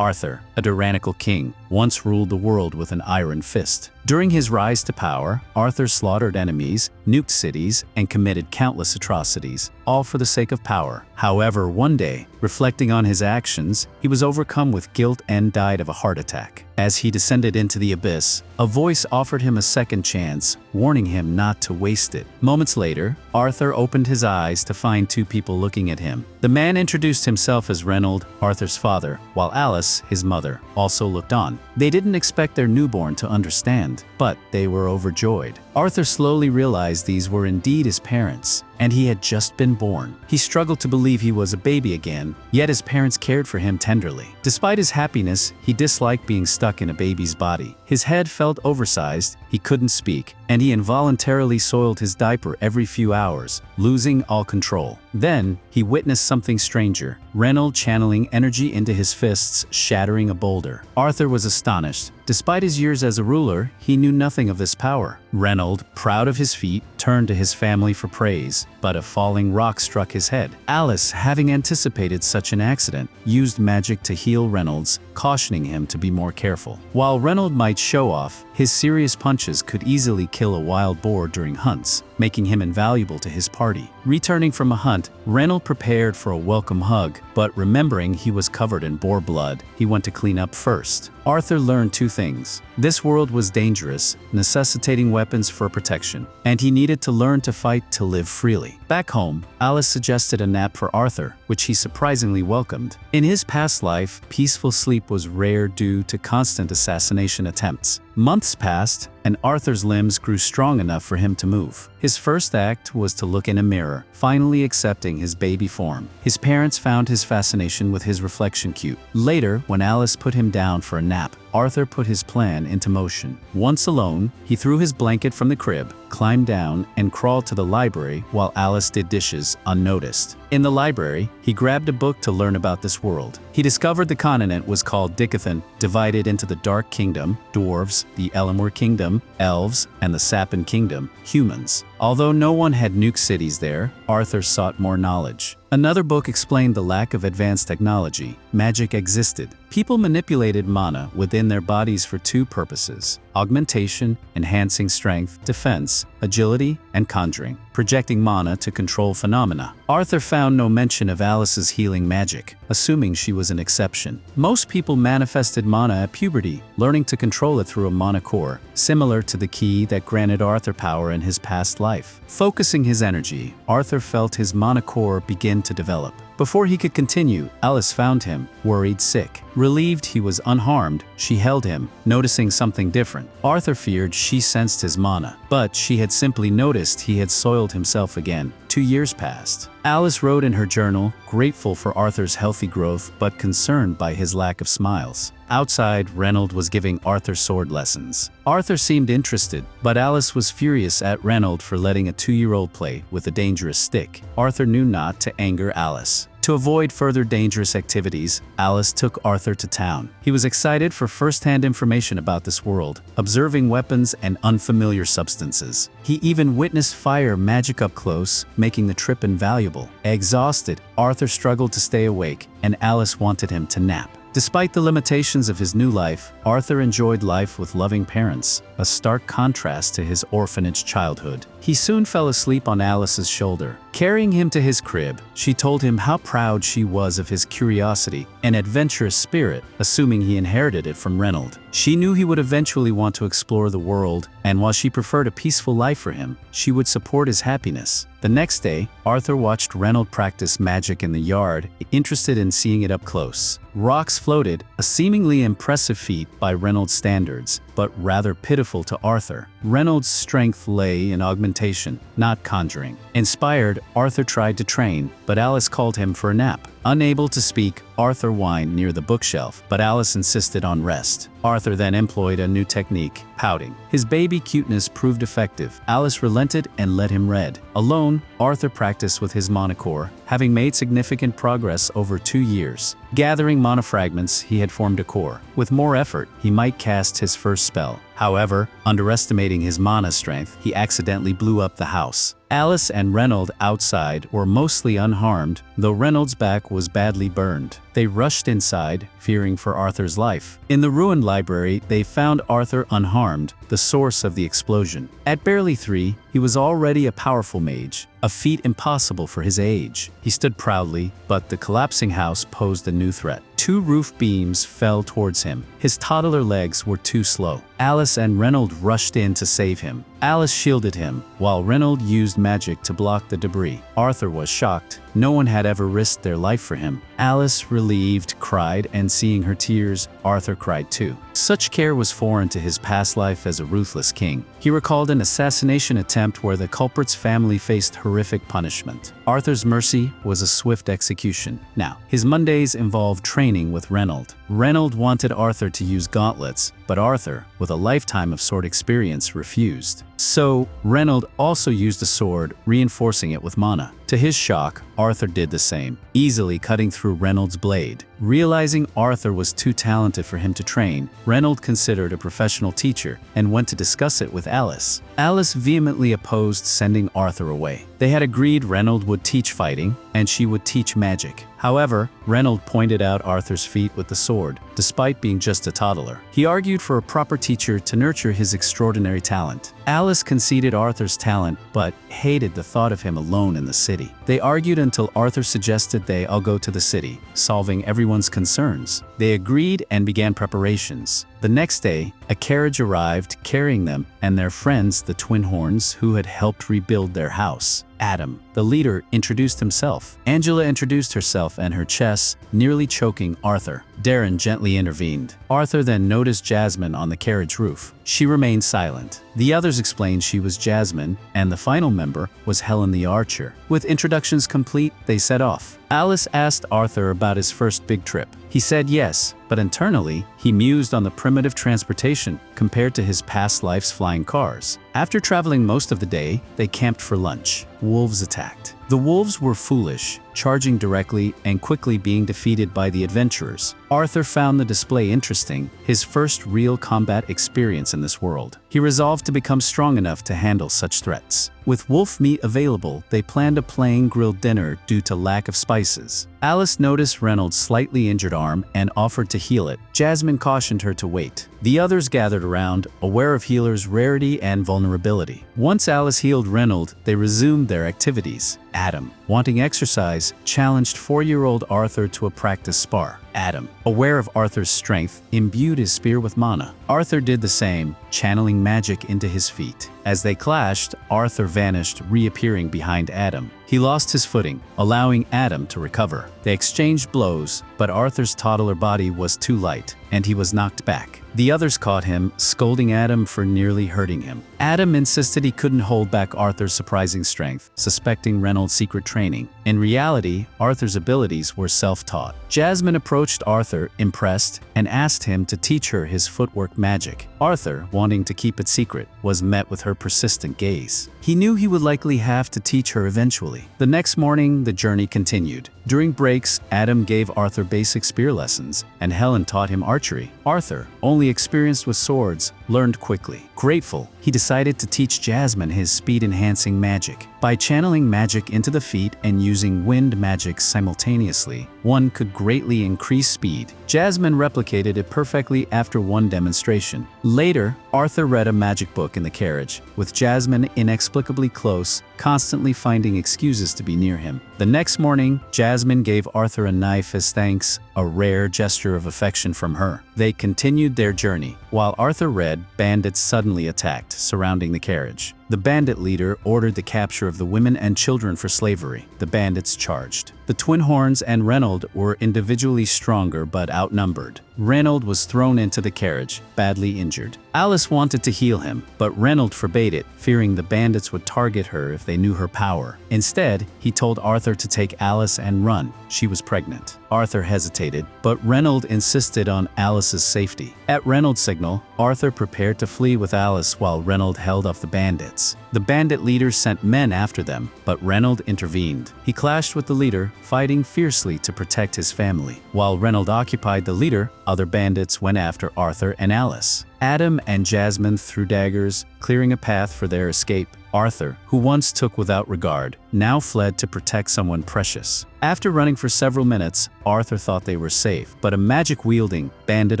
Arthur, a tyrannical king, once ruled the world with an iron fist. During his rise to power, Arthur slaughtered enemies, nuked cities, and committed countless atrocities, all for the sake of power. However, one day, reflecting on his actions, he was overcome with guilt and died of a heart attack. As he descended into the abyss, a voice offered him a second chance, warning him not to waste it. Moments later, Arthur opened his eyes to find two people looking at him. The man introduced himself as Reynald, Arthur's father, while Alice, his mother, also looked on. They didn't expect their newborn to understand, but they were overjoyed. Arthur slowly realized these were indeed his parents, and he had just been born. He struggled to believe he was a baby again, yet his parents cared for him tenderly. Despite his happiness, he disliked being stuck in a baby's body. His head felt oversized, he couldn't speak, and he involuntarily soiled his diaper every few hours, losing all control. Then, he witnessed something stranger, Reynald channeling energy into his fists, shattering a boulder. Arthur was astonished. Despite his years as a ruler, he knew nothing of this power. Reynald, proud of his feat, turned to his family for praise, but a falling rock struck his head. Alice, having anticipated such an accident, used magic to heal Reynolds, cautioning him to be more careful. While Reynald might show off, his serious punches could easily kill a wild boar during hunts, making him invaluable to his party. Returning from a hunt, Reynald prepared for a welcome hug, but remembering he was covered in boar blood, he went to clean up first. Arthur learned two things. This world was dangerous, necessitating weapons for protection, and he needed to learn to fight to live freely. Back home, Alice suggested a nap for Arthur, which he surprisingly welcomed. In his past life, peaceful sleep was rare due to constant assassination attempts. Months passed, and Arthur's limbs grew strong enough for him to move. His first act was to look in a mirror, finally accepting his baby form. His parents found his fascination with his reflection cute. Later, when Alice put him down for a nap, Arthur put his plan into motion. Once alone, he threw his blanket from the crib, climbed down, and crawled to the library while Alice did dishes unnoticed. In the library, he grabbed a book to learn about this world. He discovered the continent was called Dicathan, divided into the Dark Kingdom, dwarves, the Elenoir Kingdom, elves, and the Sappan Kingdom, humans. Although no one had nuked cities there, Arthur sought more knowledge. Another book explained the lack of advanced technology. Magic existed. People manipulated mana within their bodies for two purposes: augmentation, enhancing strength, defense, agility, and conjuring, projecting mana to control phenomena. Arthur found no mention of Alice's healing magic, assuming she was an exception. Most people manifested mana at puberty, learning to control it through a mana core, similar to the key that granted Arthur power in his past life. Focusing his energy, Arthur felt his mana core begin to develop. Before he could continue, Alice found him, worried sick. Relieved he was unharmed, she held him, noticing something different. Arthur feared she sensed his mana, but she had simply noticed he had soiled himself again. 2 years passed. Alice wrote in her journal, grateful for Arthur's healthy growth but concerned by his lack of smiles. Outside, Reynald was giving Arthur sword lessons. Arthur seemed interested, but Alice was furious at Reynald for letting a 2-year-old play with a dangerous stick. Arthur knew not to anger Alice. To avoid further dangerous activities, Alice took Arthur to town. He was excited for first-hand information about this world, observing weapons and unfamiliar substances. He even witnessed fire magic up close, making the trip invaluable. Exhausted, Arthur struggled to stay awake, and Alice wanted him to nap. Despite the limitations of his new life, Arthur enjoyed life with loving parents, a stark contrast to his orphanage childhood. He soon fell asleep on Alice's shoulder. Carrying him to his crib, she told him how proud she was of his curiosity and adventurous spirit, assuming he inherited it from Reynald. She knew he would eventually want to explore the world, and while she preferred a peaceful life for him, she would support his happiness. The next day, Arthur watched Reynald practice magic in the yard, interested in seeing it up close. Rocks floated, a seemingly impressive feat by Reynald's standards, but rather pitiful to Arthur. Reynald's strength lay in augmentation, not conjuring. Inspired, Arthur tried to train, but Alice called him for a nap. Unable to speak, Arthur whined near the bookshelf, but Alice insisted on rest. Arthur then employed a new technique, pouting. His baby cuteness proved effective. Alice relented and let him read. Alone, Arthur practiced with his mana core, having made significant progress over 2 years. Gathering mana fragments, he had formed a core. With more effort, he might cast his first spell. However, underestimating his mana strength, he accidentally blew up the house. Alice and Reynald outside were mostly unharmed, though Reynald's back was badly burned. They rushed inside, fearing for Arthur's life. In the ruined library, they found Arthur unharmed, the source of the explosion. At barely 3, he was already a powerful mage, a feat impossible for his age. He stood proudly, but the collapsing house posed a new threat. 2 roof beams fell towards him. His toddler legs were too slow. Alice and Reynolds rushed in to save him. Alice shielded him, while Reynolds used magic to block the debris. Arthur was shocked. No one had ever risked their life for him. Alice, relieved, cried, and seeing her tears, Arthur cried too. Such care was foreign to his past life as a ruthless king. He recalled an assassination attempt where the culprit's family faced horrific punishment. Arthur's mercy was a swift execution. Now, his Mondays involved training with Reynolds. Reynolds wanted Arthur to use gauntlets, but Arthur, with a lifetime of sword experience, refused. So, Reynolds also used a sword, reinforcing it with mana. To his shock, Arthur did the same, easily cutting through Reynolds' blade. Realizing Arthur was too talented for him to train, Reynolds considered a professional teacher and went to discuss it with Alice. Alice vehemently opposed sending Arthur away. They had agreed Reynolds would teach fighting, and she would teach magic. However, Reynolds pointed out Arthur's feat with the sword, despite being just a toddler. He argued for a proper teacher to nurture his extraordinary talent. Alice conceded Arthur's talent, but hated the thought of him alone in the city. They argued until Arthur suggested they all go to the city, solving everyone's concerns. They agreed and began preparations. The next day, a carriage arrived carrying them and their friends, the twin horns, who had helped rebuild their house. Adam, the leader, introduced himself. Angela introduced herself and her chess, nearly choking Arthur. Darren gently intervened. Arthur then noticed Jasmine on the carriage roof. She remained silent. The others explained she was Jasmine, and the final member was Helen the Archer. With introductions complete, they set off. Alice asked Arthur about his first big trip. He said yes, but internally, he mused on the primitive transportation compared to his past life's flying cars. After traveling most of the day, they camped for lunch. Wolves attacked. The wolves were foolish, charging directly and quickly being defeated by the adventurers. Arthur found the display interesting, his first real combat experience in this world. He resolved to become strong enough to handle such threats. With wolf meat available, they planned a plain grilled dinner due to lack of spices. Alice noticed Reynolds' slightly injured arm and offered to heal it. Jasmine cautioned her to wait. The others gathered around, aware of healers' rarity and vulnerability. Once Alice healed Reynolds, they resumed their activities. Adam, wanting exercise, challenged 4-year-old Arthur to a practice spar. Adam, aware of Arthur's strength, imbued his spear with mana. Arthur did the same, channeling magic into his feet. As they clashed, Arthur vanished, reappearing behind Adam. He lost his footing, allowing Adam to recover. They exchanged blows, but Arthur's toddler body was too light, and he was knocked back. The others caught him, scolding Adam for nearly hurting him. Adam insisted he couldn't hold back Arthur's surprising strength, suspecting Reynolds' secret training. In reality, Arthur's abilities were self-taught. Jasmine approached Arthur, impressed, and asked him to teach her his footwork magic. Arthur, wanting to keep it secret, was met with her persistent gaze. He knew he would likely have to teach her eventually. The next morning, the journey continued. During breaks, Adam gave Arthur basic spear lessons, and Helen taught him archery. Arthur, only experienced with swords, learned quickly. Grateful, he decided to teach Jasmine his speed-enhancing magic. By channeling magic into the feet and using wind magic simultaneously, one could greatly increase speed. Jasmine replicated it perfectly after one demonstration. Later, Arthur read a magic book in the carriage, with Jasmine inexplicably close, constantly finding excuses to be near him. The next morning, Jasmine gave Arthur a knife as thanks, a rare gesture of affection from her. They continued their journey. While Arthur read, bandits suddenly attacked, surrounding the carriage. The bandit leader ordered the capture of the women and children for slavery. The bandits charged. The twin horns and Reynolds were individually stronger but outnumbered. Reynolds was thrown into the carriage, badly injured. Alice wanted to heal him, but Reynolds forbade it, fearing the bandits would target her if they knew her power. Instead, he told Arthur to take Alice and run. She was pregnant. Arthur hesitated, but Reynolds insisted on Alice's safety. At Reynolds' signal, Arthur prepared to flee with Alice while Reynolds held off the bandits. The bandit leader sent men after them, but Reynolds intervened. He clashed with the leader, fighting fiercely to protect his family. While Reynolds occupied the leader, other bandits went after Arthur and Alice. Adam and Jasmine threw daggers, clearing a path for their escape. Arthur, who once took without regard, now fled to protect someone precious. After running for several minutes, Arthur thought they were safe, but a magic-wielding bandit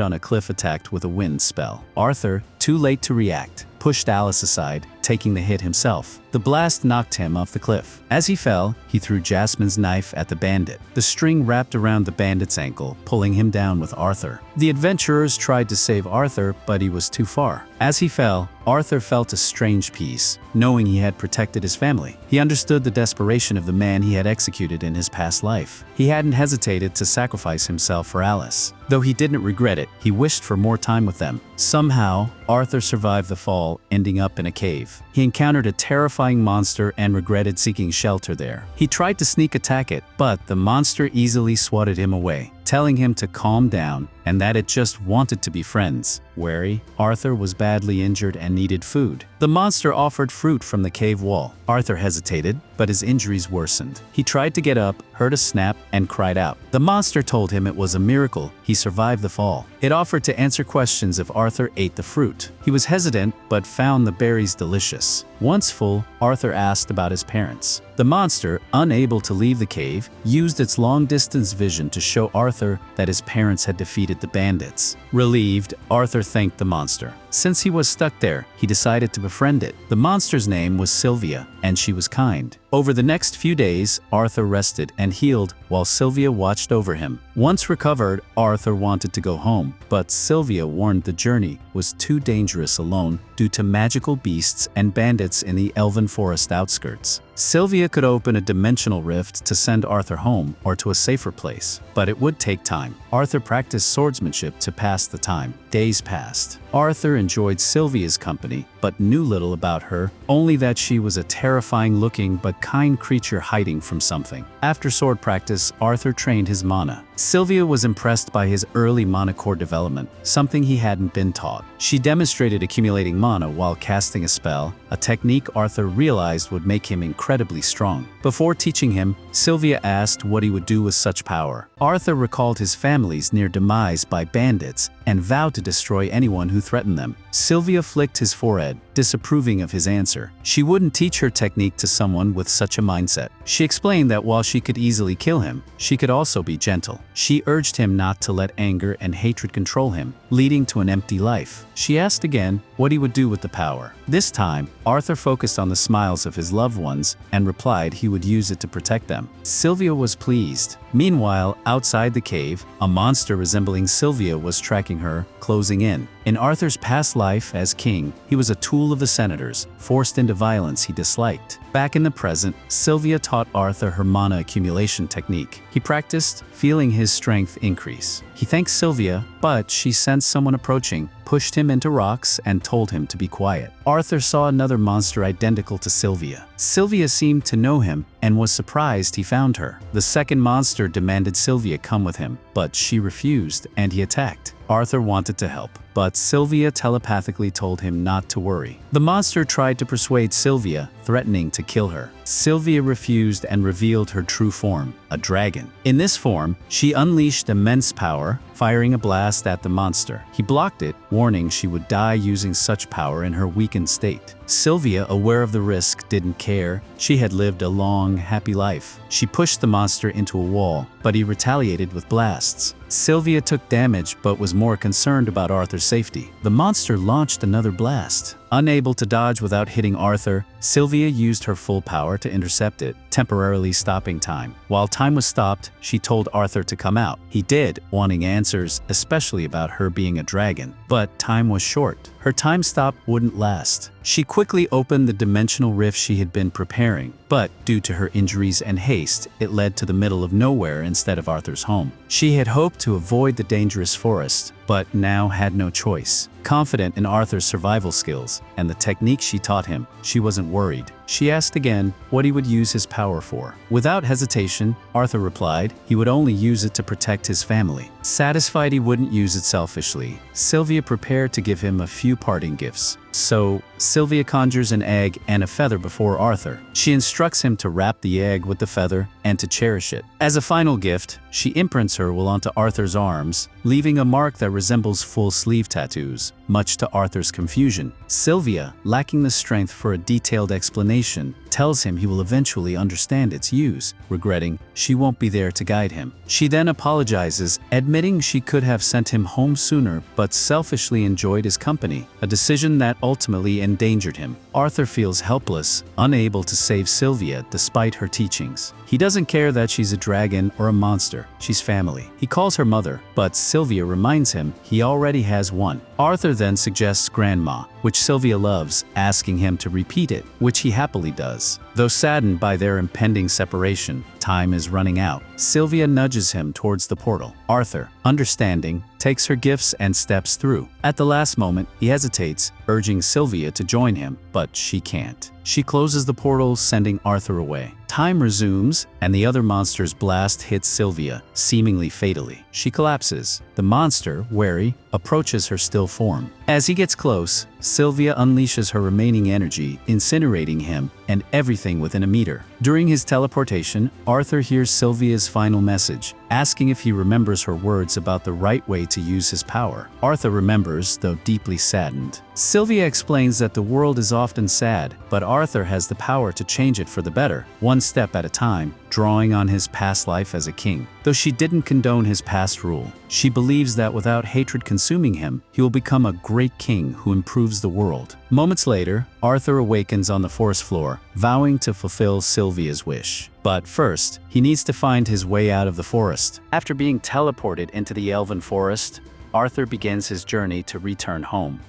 on a cliff attacked with a wind spell. Arthur, too late to react, pushed Alice aside, taking the hit himself. The blast knocked him off the cliff. As he fell, he threw Jasmine's knife at the bandit. The string wrapped around the bandit's ankle, pulling him down with Arthur. The adventurers tried to save Arthur, but he was too far. As he fell, Arthur felt a strange peace, knowing he had protected his family. He understood the desperation of the man he had executed in his past life. He hadn't hesitated to sacrifice himself for Alice. Though he didn't regret it, he wished for more time with them. Somehow, Arthur survived the fall, ending up in a cave. He encountered a terrifying monster and regretted seeking shelter there. He tried to sneak attack it, but the monster easily swatted him away, telling him to calm down and that it just wanted to be friends. Wary, Arthur was badly injured and needed food. The monster offered fruit from the cave wall. Arthur hesitated, but his injuries worsened. He tried to get up, heard a snap, and cried out. The monster told him it was a miracle he survived the fall. It offered to answer questions if Arthur ate the fruit. He was hesitant, but found the berries delicious. Once full, Arthur asked about his parents. The monster, unable to leave the cave, used its long-distance vision to show Arthur that his parents had defeated the bandits. Relieved, Arthur thanked the monster. Since he was stuck there, he decided to befriend it. The monster's name was Sylvia, and she was kind. Over the next few days, Arthur rested and healed while Sylvia watched over him. Once recovered, Arthur wanted to go home, but Sylvia warned the journey was too dangerous alone due to magical beasts and bandits in the elven forest outskirts. Sylvia could open a dimensional rift to send Arthur home or to a safer place, but it would take time. Arthur practiced swordsmanship to pass the time. Days passed. Arthur enjoyed Sylvia's company, but knew little about her, only that she was a terrifying-looking but kind creature hiding from something. After sword practice, Arthur trained his mana. Sylvia was impressed by his early mana core development, something he hadn't been taught. She demonstrated accumulating mana while casting a spell, a technique Arthur realized would make him incredibly strong. Before teaching him, Sylvia asked what he would do with such power. Arthur recalled his family's near demise by bandits and vowed to destroy anyone who threatened them. Sylvia flicked his forehead, disapproving of his answer. She wouldn't teach her technique to someone with such a mindset. She explained that while she could easily kill him, she could also be gentle. She urged him not to let anger and hatred control him, leading to an empty life. She asked again what he would do with the power. This time, Arthur focused on the smiles of his loved ones and replied he would use it to protect them. Sylvia was pleased. Meanwhile, outside the cave, a monster resembling Sylvia was tracking her, closing in. In Arthur's past life as king, he was a tool of the senators, forced into violence he disliked. Back in the present, Sylvia taught Arthur her mana accumulation technique. He practiced, feeling his strength increase. He thanked Sylvia, but she sensed someone approaching, pushed him into rocks, and told him to be quiet. Arthur saw another monster identical to Sylvia. Sylvia seemed to know him and was surprised he found her. The second monster demanded Sylvia come with him, but she refused and he attacked. Arthur wanted to help, but Sylvia telepathically told him not to worry. The monster tried to persuade Sylvia, threatening to kill her. Sylvia refused and revealed her true form, a dragon. In this form, she unleashed immense power, firing a blast at the monster. He blocked it, warning she would die using such power in her weakened state. Sylvia, aware of the risk, didn't care. She had lived a long, happy life. She pushed the monster into a wall, but he retaliated with blasts. Sylvia took damage but was more concerned about Arthur's safety. The monster launched another blast. Unable to dodge without hitting Arthur, Sylvia used her full power to intercept it, temporarily stopping time. While time was stopped, she told Arthur to come out. He did, wanting answers, especially about her being a dragon. But time was short. Her time stop wouldn't last. She quickly opened the dimensional rift she had been preparing, but due to her injuries and haste, it led to the middle of nowhere instead of Arthur's home. She had hoped to avoid the dangerous forest, but now had no choice. Confident in Arthur's survival skills and the technique she taught him, she wasn't worried. She asked again what he would use his power for. Without hesitation, Arthur replied he would only use it to protect his family. Satisfied he wouldn't use it selfishly, Sylvia prepared to give him a few parting gifts. So, Sylvia conjures an egg and a feather before Arthur. She instructs him to wrap the egg with the feather and to cherish it. As a final gift, she imprints her will onto Arthur's arms, leaving a mark that resembles full sleeve tattoos, much to Arthur's confusion. Sylvia, lacking the strength for a detailed explanation, tells him he will eventually understand its use, regretting she won't be there to guide him. She then apologizes, admitting she could have sent him home sooner but selfishly enjoyed his company, a decision that ultimately endangered him. Arthur feels helpless, unable to save Sylvia despite her teachings. He doesn't care that she's a dragon or a monster, she's family. He calls her mother, but Sylvia reminds him he already has one. Arthur then suggests grandma, which Sylvia loves, asking him to repeat it, which he happily does. Though saddened by their impending separation, time is running out. Sylvia nudges him towards the portal. Arthur, understanding, takes her gifts and steps through. At the last moment, he hesitates, urging Sylvia to join him, but she can't. She closes the portal, sending Arthur away. Time resumes, and the other monster's blast hits Sylvia, seemingly fatally. She collapses. The monster, wary, approaches her still form. As he gets close, Sylvia unleashes her remaining energy, incinerating him and everything within a meter. During his teleportation, Arthur hears Sylvia's final message, asking if he remembers her words about the right way to use his power. Arthur remembers, though deeply saddened. Sylvia explains that the world is often sad, but Arthur has the power to change it for the better, one step at a time, drawing on his past life as a king. Though she didn't condone his past rule, she believes that without hatred consuming him, he will become a great king who improves the world. Moments later, Arthur awakens on the forest floor, vowing to fulfill Sylvia's wish. But first, he needs to find his way out of the forest. After being teleported into the elven forest, Arthur begins his journey to return home.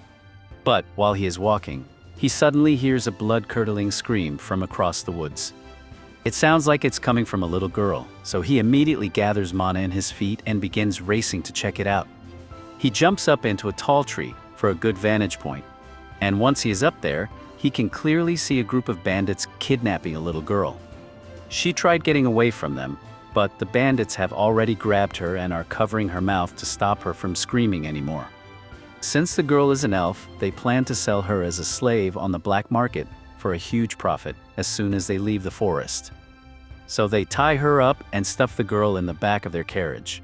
But while he is walking, he suddenly hears a blood-curdling scream from across the woods. It sounds like it's coming from a little girl, so he immediately gathers mana in his feet and begins racing to check it out. He jumps up into a tall tree for a good vantage point, and once he is up there, he can clearly see a group of bandits kidnapping a little girl. She tried getting away from them, but the bandits have already grabbed her and are covering her mouth to stop her from screaming anymore. Since the girl is an elf, they plan to sell her as a slave on the black market for a huge profit as soon as they leave the forest. So they tie her up and stuff the girl in the back of their carriage.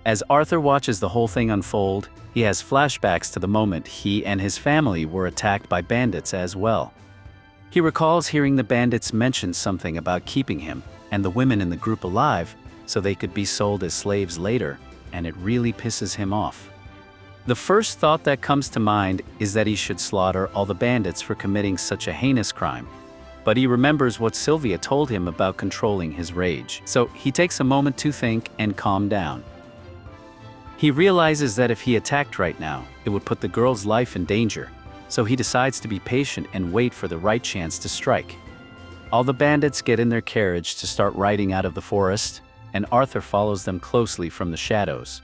As Arthur watches the whole thing unfold, he has flashbacks to the moment he and his family were attacked by bandits as well. He recalls hearing the bandits mention something about keeping him and the women in the group alive so they could be sold as slaves later, and it really pisses him off. The first thought that comes to mind is that he should slaughter all the bandits for committing such a heinous crime. But he remembers what Sylvia told him about controlling his rage, so he takes a moment to think and calm down. He realizes that if he attacked right now, it would put the girl's life in danger, so he decides to be patient and wait for the right chance to strike. All the bandits get in their carriage to start riding out of the forest, and Arthur follows them closely from the shadows.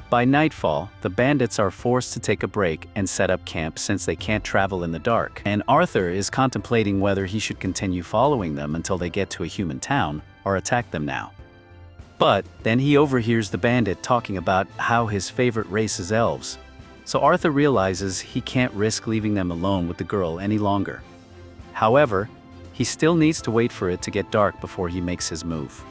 By nightfall, the bandits are forced to take a break and set up camp since they can't travel in the dark, and Arthur is contemplating whether he should continue following them until they get to a human town or attack them now. But then he overhears the bandit talking about how his favorite race is elves, so Arthur realizes he can't risk leaving them alone with the girl any longer. However, he still needs to wait for it to get dark before he makes his move.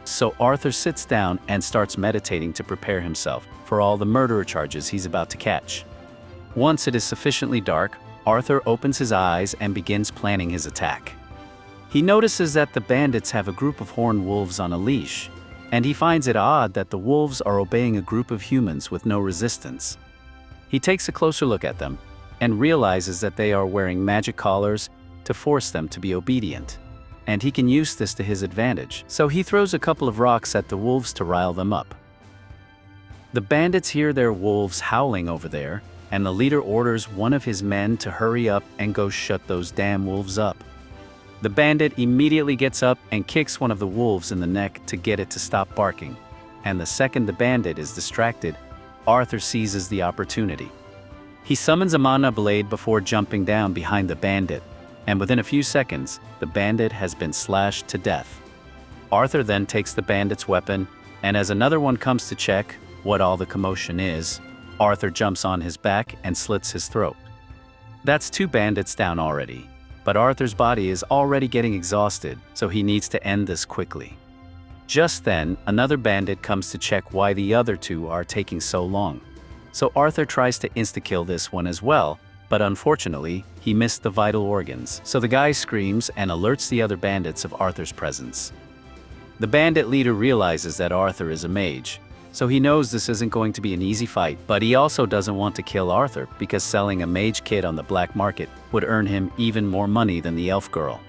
So Arthur sits down and starts meditating to prepare himself for all the murderer charges he's about to catch. Once it is sufficiently dark, Arthur opens his eyes and begins planning his attack. He notices that the bandits have a group of horned wolves on a leash, and he finds it odd that the wolves are obeying a group of humans with no resistance. He takes a closer look at them and realizes that they are wearing magic collars to force them to be obedient, and he can use this to his advantage, so he throws a couple of rocks at the wolves to rile them up. The bandits hear their wolves howling over there, and the leader orders one of his men to hurry up and go shut those damn wolves up. The bandit immediately gets up and kicks one of the wolves in the neck to get it to stop barking, and the second the bandit is distracted, Arthur seizes the opportunity. He summons a mana blade before jumping down behind the bandit, and within a few seconds, the bandit has been slashed to death. Arthur then takes the bandit's weapon, and as another one comes to check what all the commotion is, Arthur jumps on his back and slits his throat. That's 2 bandits down already, but Arthur's body is already getting exhausted, so he needs to end this quickly. Just then, another bandit comes to check why the other 2 are taking so long. So Arthur tries to insta-kill this one as well, but unfortunately, he missed the vital organs, so the guy screams and alerts the other bandits of Arthur's presence. The bandit leader realizes that Arthur is a mage, so he knows this isn't going to be an easy fight, but he also doesn't want to kill Arthur because selling a mage kit on the black market would earn him even more money than the elf girl.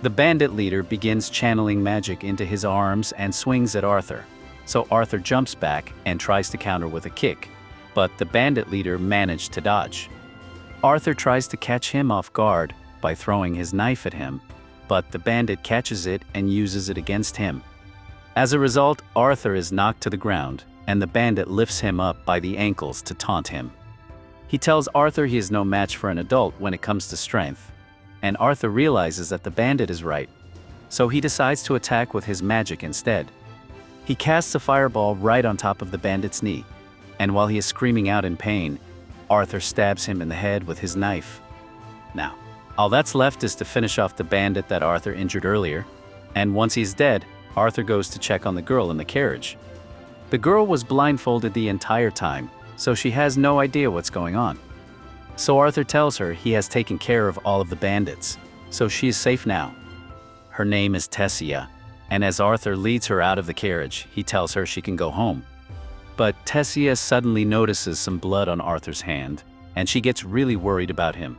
The bandit leader begins channeling magic into his arms and swings at Arthur, so Arthur jumps back and tries to counter with a kick, but the bandit leader managed to dodge. Arthur tries to catch him off guard by throwing his knife at him, but the bandit catches it and uses it against him. As a result, Arthur is knocked to the ground, and the bandit lifts him up by the ankles to taunt him. He tells Arthur he is no match for an adult when it comes to strength, and Arthur realizes that the bandit is right, so he decides to attack with his magic instead. He casts a fireball right on top of the bandit's knee, and while he is screaming out in pain, Arthur stabs him in the head with his knife. Now, all that's left is to finish off the bandit that Arthur injured earlier, and once he's dead, Arthur goes to check on the girl in the carriage. The girl was blindfolded the entire time, so she has no idea what's going on. So Arthur tells her he has taken care of all of the bandits, so she is safe now. Her name is Tessia, and as Arthur leads her out of the carriage, he tells her she can go home. But Tessia suddenly notices some blood on Arthur's hand, and she gets really worried about him.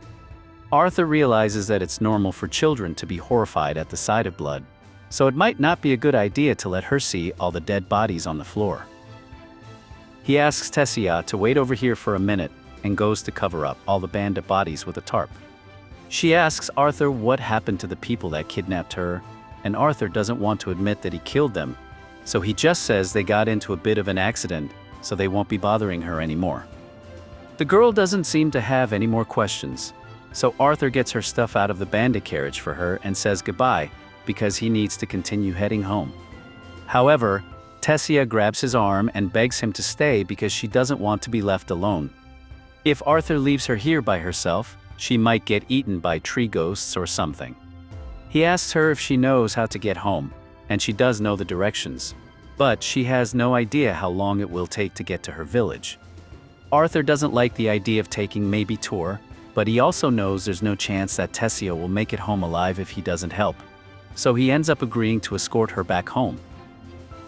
Arthur realizes that it's normal for children to be horrified at the sight of blood, so it might not be a good idea to let her see all the dead bodies on the floor. He asks Tessia to wait over here for a minute and goes to cover up all the bandit bodies with a tarp. She asks Arthur what happened to the people that kidnapped her, and Arthur doesn't want to admit that he killed them, so he just says they got into a bit of an accident, so they won't be bothering her anymore. The girl doesn't seem to have any more questions, so Arthur gets her stuff out of the bandit carriage for her and says goodbye, because he needs to continue heading home. However, Tessia grabs his arm and begs him to stay because she doesn't want to be left alone. If Arthur leaves her here by herself, she might get eaten by tree ghosts or something. He asks her if she knows how to get home, and she does know the directions, but she has no idea how long it will take to get to her village. Arthur doesn't like the idea of taking maybe tour, but he also knows there's no chance that Tessia will make it home alive if he doesn't help, so he ends up agreeing to escort her back home.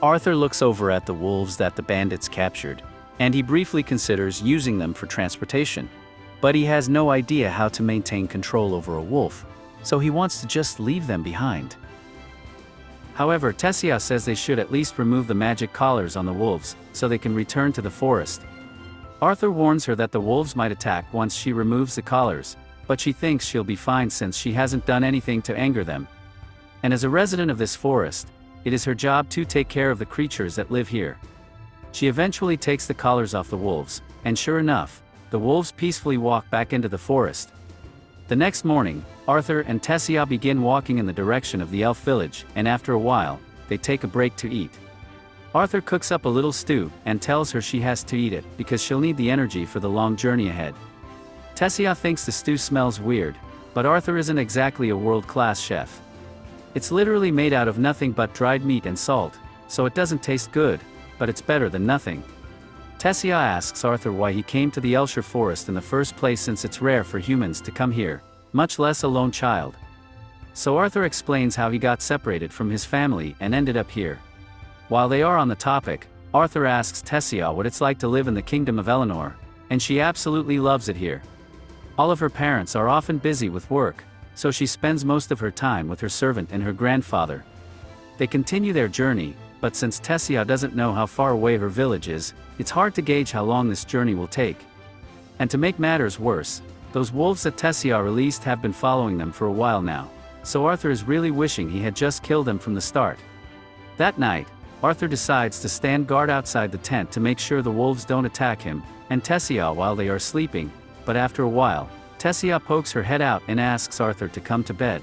Arthur looks over at the wolves that the bandits captured, and he briefly considers using them for transportation, but he has no idea how to maintain control over a wolf, so he wants to just leave them behind. However, Tessia says they should at least remove the magic collars on the wolves so they can return to the forest. Arthur warns her that the wolves might attack once she removes the collars, but she thinks she'll be fine since she hasn't done anything to anger them. And as a resident of this forest, it is her job to take care of the creatures that live here. She eventually takes the collars off the wolves, and sure enough, the wolves peacefully walk back into the forest. The next morning, Arthur and Tessia begin walking in the direction of the elf village, and after a while, they take a break to eat. Arthur cooks up a little stew and tells her she has to eat it because she'll need the energy for the long journey ahead. Tessia thinks the stew smells weird, but Arthur isn't exactly a world-class chef. It's literally made out of nothing but dried meat and salt, so it doesn't taste good, but it's better than nothing. Tessia asks Arthur why he came to the Elshire forest in the first place since it's rare for humans to come here, much less a lone child. So Arthur explains how he got separated from his family and ended up here. While they are on the topic, Arthur asks Tessia what it's like to live in the kingdom of Elenoir, and she absolutely loves it here. All of her parents are often busy with work, so she spends most of her time with her servant and her grandfather. They continue their journey, but since Tessia doesn't know how far away her village is, it's hard to gauge how long this journey will take. And to make matters worse, those wolves that Tessia released have been following them for a while now, so Arthur is really wishing he had just killed them from the start. That night, Arthur decides to stand guard outside the tent to make sure the wolves don't attack him and Tessia while they are sleeping, but after a while, Tessia pokes her head out and asks Arthur to come to bed.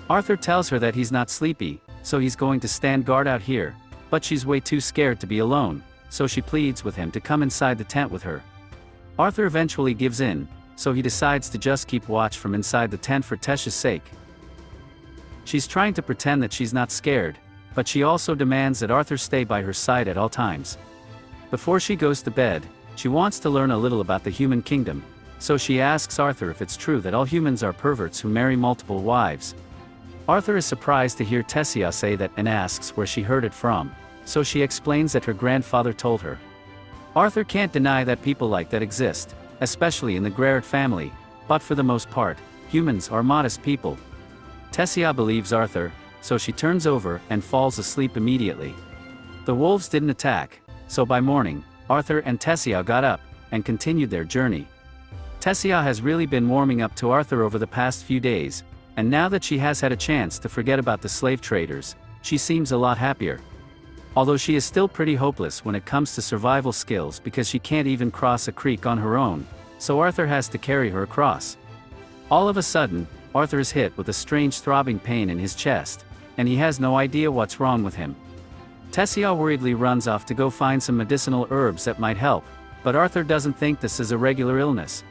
Arthur tells her that he's not sleepy, so he's going to stand guard out here, but she's way too scared to be alone, so she pleads with him to come inside the tent with her. Arthur eventually gives in, so he decides to just keep watch from inside the tent for Tessia's sake. She's trying to pretend that she's not scared, but she also demands that Arthur stay by her side at all times. Before she goes to bed, she wants to learn a little about the human kingdom, so she asks Arthur if it's true that all humans are perverts who marry multiple wives. Arthur is surprised to hear Tessia say that and asks where she heard it from, so she explains that her grandfather told her. Arthur can't deny that people like that exist, especially in the Gerard family, but for the most part, humans are modest people. Tessia believes Arthur, so she turns over and falls asleep immediately. The wolves didn't attack, so by morning, Arthur and Tessia got up and continued their journey. Tessia has really been warming up to Arthur over the past few days, and now that she has had a chance to forget about the slave traders, she seems a lot happier. Although she is still pretty hopeless when it comes to survival skills because she can't even cross a creek on her own, so Arthur has to carry her across. All of a sudden, Arthur is hit with a strange throbbing pain in his chest, and he has no idea what's wrong with him. Tessia worriedly runs off to go find some medicinal herbs that might help, but Arthur doesn't think this is a regular illness.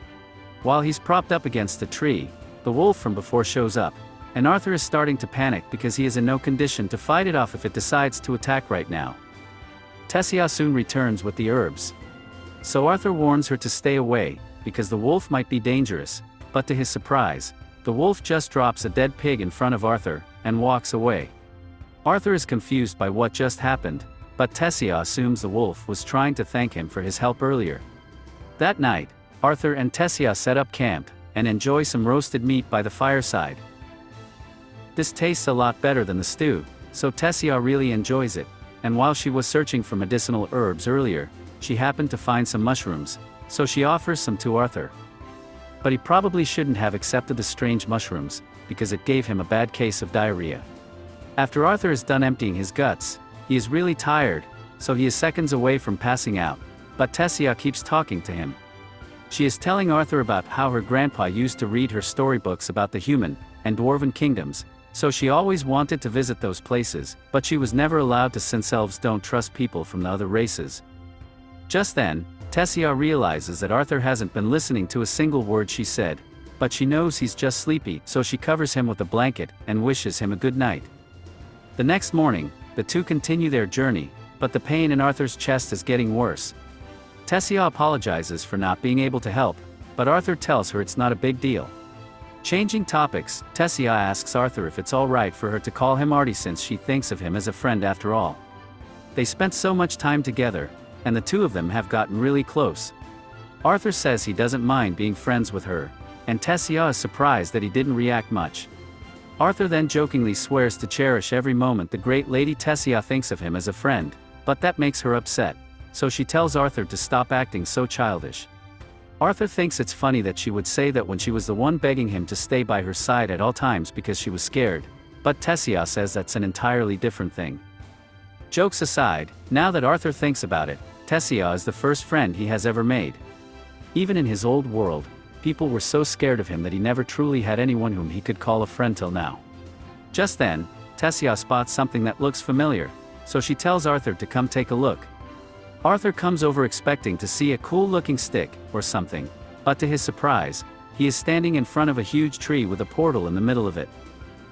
While he's propped up against a tree, the wolf from before shows up, and Arthur is starting to panic because he is in no condition to fight it off if it decides to attack right now. Tessia soon returns with the herbs. So Arthur warns her to stay away, because the wolf might be dangerous, but to his surprise, the wolf just drops a dead pig in front of Arthur, and walks away. Arthur is confused by what just happened, but Tessia assumes the wolf was trying to thank him for his help earlier. That night, Arthur and Tessia set up camp, and enjoy some roasted meat by the fireside. This tastes a lot better than the stew, so Tessia really enjoys it, and while she was searching for medicinal herbs earlier, she happened to find some mushrooms, so she offers some to Arthur. But he probably shouldn't have accepted the strange mushrooms, because it gave him a bad case of diarrhea. After Arthur is done emptying his guts, he is really tired, so he is seconds away from passing out, but Tessia keeps talking to him. She is telling Arthur about how her grandpa used to read her storybooks about the human and dwarven kingdoms, so she always wanted to visit those places, but she was never allowed to since elves don't trust people from the other races. Just then, Tessia realizes that Arthur hasn't been listening to a single word she said, but she knows he's just sleepy, so she covers him with a blanket and wishes him a good night. The next morning, the two continue their journey, but the pain in Arthur's chest is getting worse. Tessia apologizes for not being able to help, but Arthur tells her it's not a big deal. Changing topics, Tessia asks Arthur if it's alright for her to call him Artie since she thinks of him as a friend after all. They spent so much time together, and the two of them have gotten really close. Arthur says he doesn't mind being friends with her, and Tessia is surprised that he didn't react much. Arthur then jokingly swears to cherish every moment the great Lady Tessia thinks of him as a friend, but that makes her upset, so she tells Arthur to stop acting so childish. Arthur thinks it's funny that she would say that when she was the one begging him to stay by her side at all times because she was scared, but Tessia says that's an entirely different thing. Jokes aside, now that Arthur thinks about it, Tessia is the first friend he has ever made. Even in his old world, people were so scared of him that he never truly had anyone whom he could call a friend till now. Just then, Tessia spots something that looks familiar, so she tells Arthur to come take a look. Arthur comes over expecting to see a cool-looking stick, or something, but to his surprise, he is standing in front of a huge tree with a portal in the middle of it.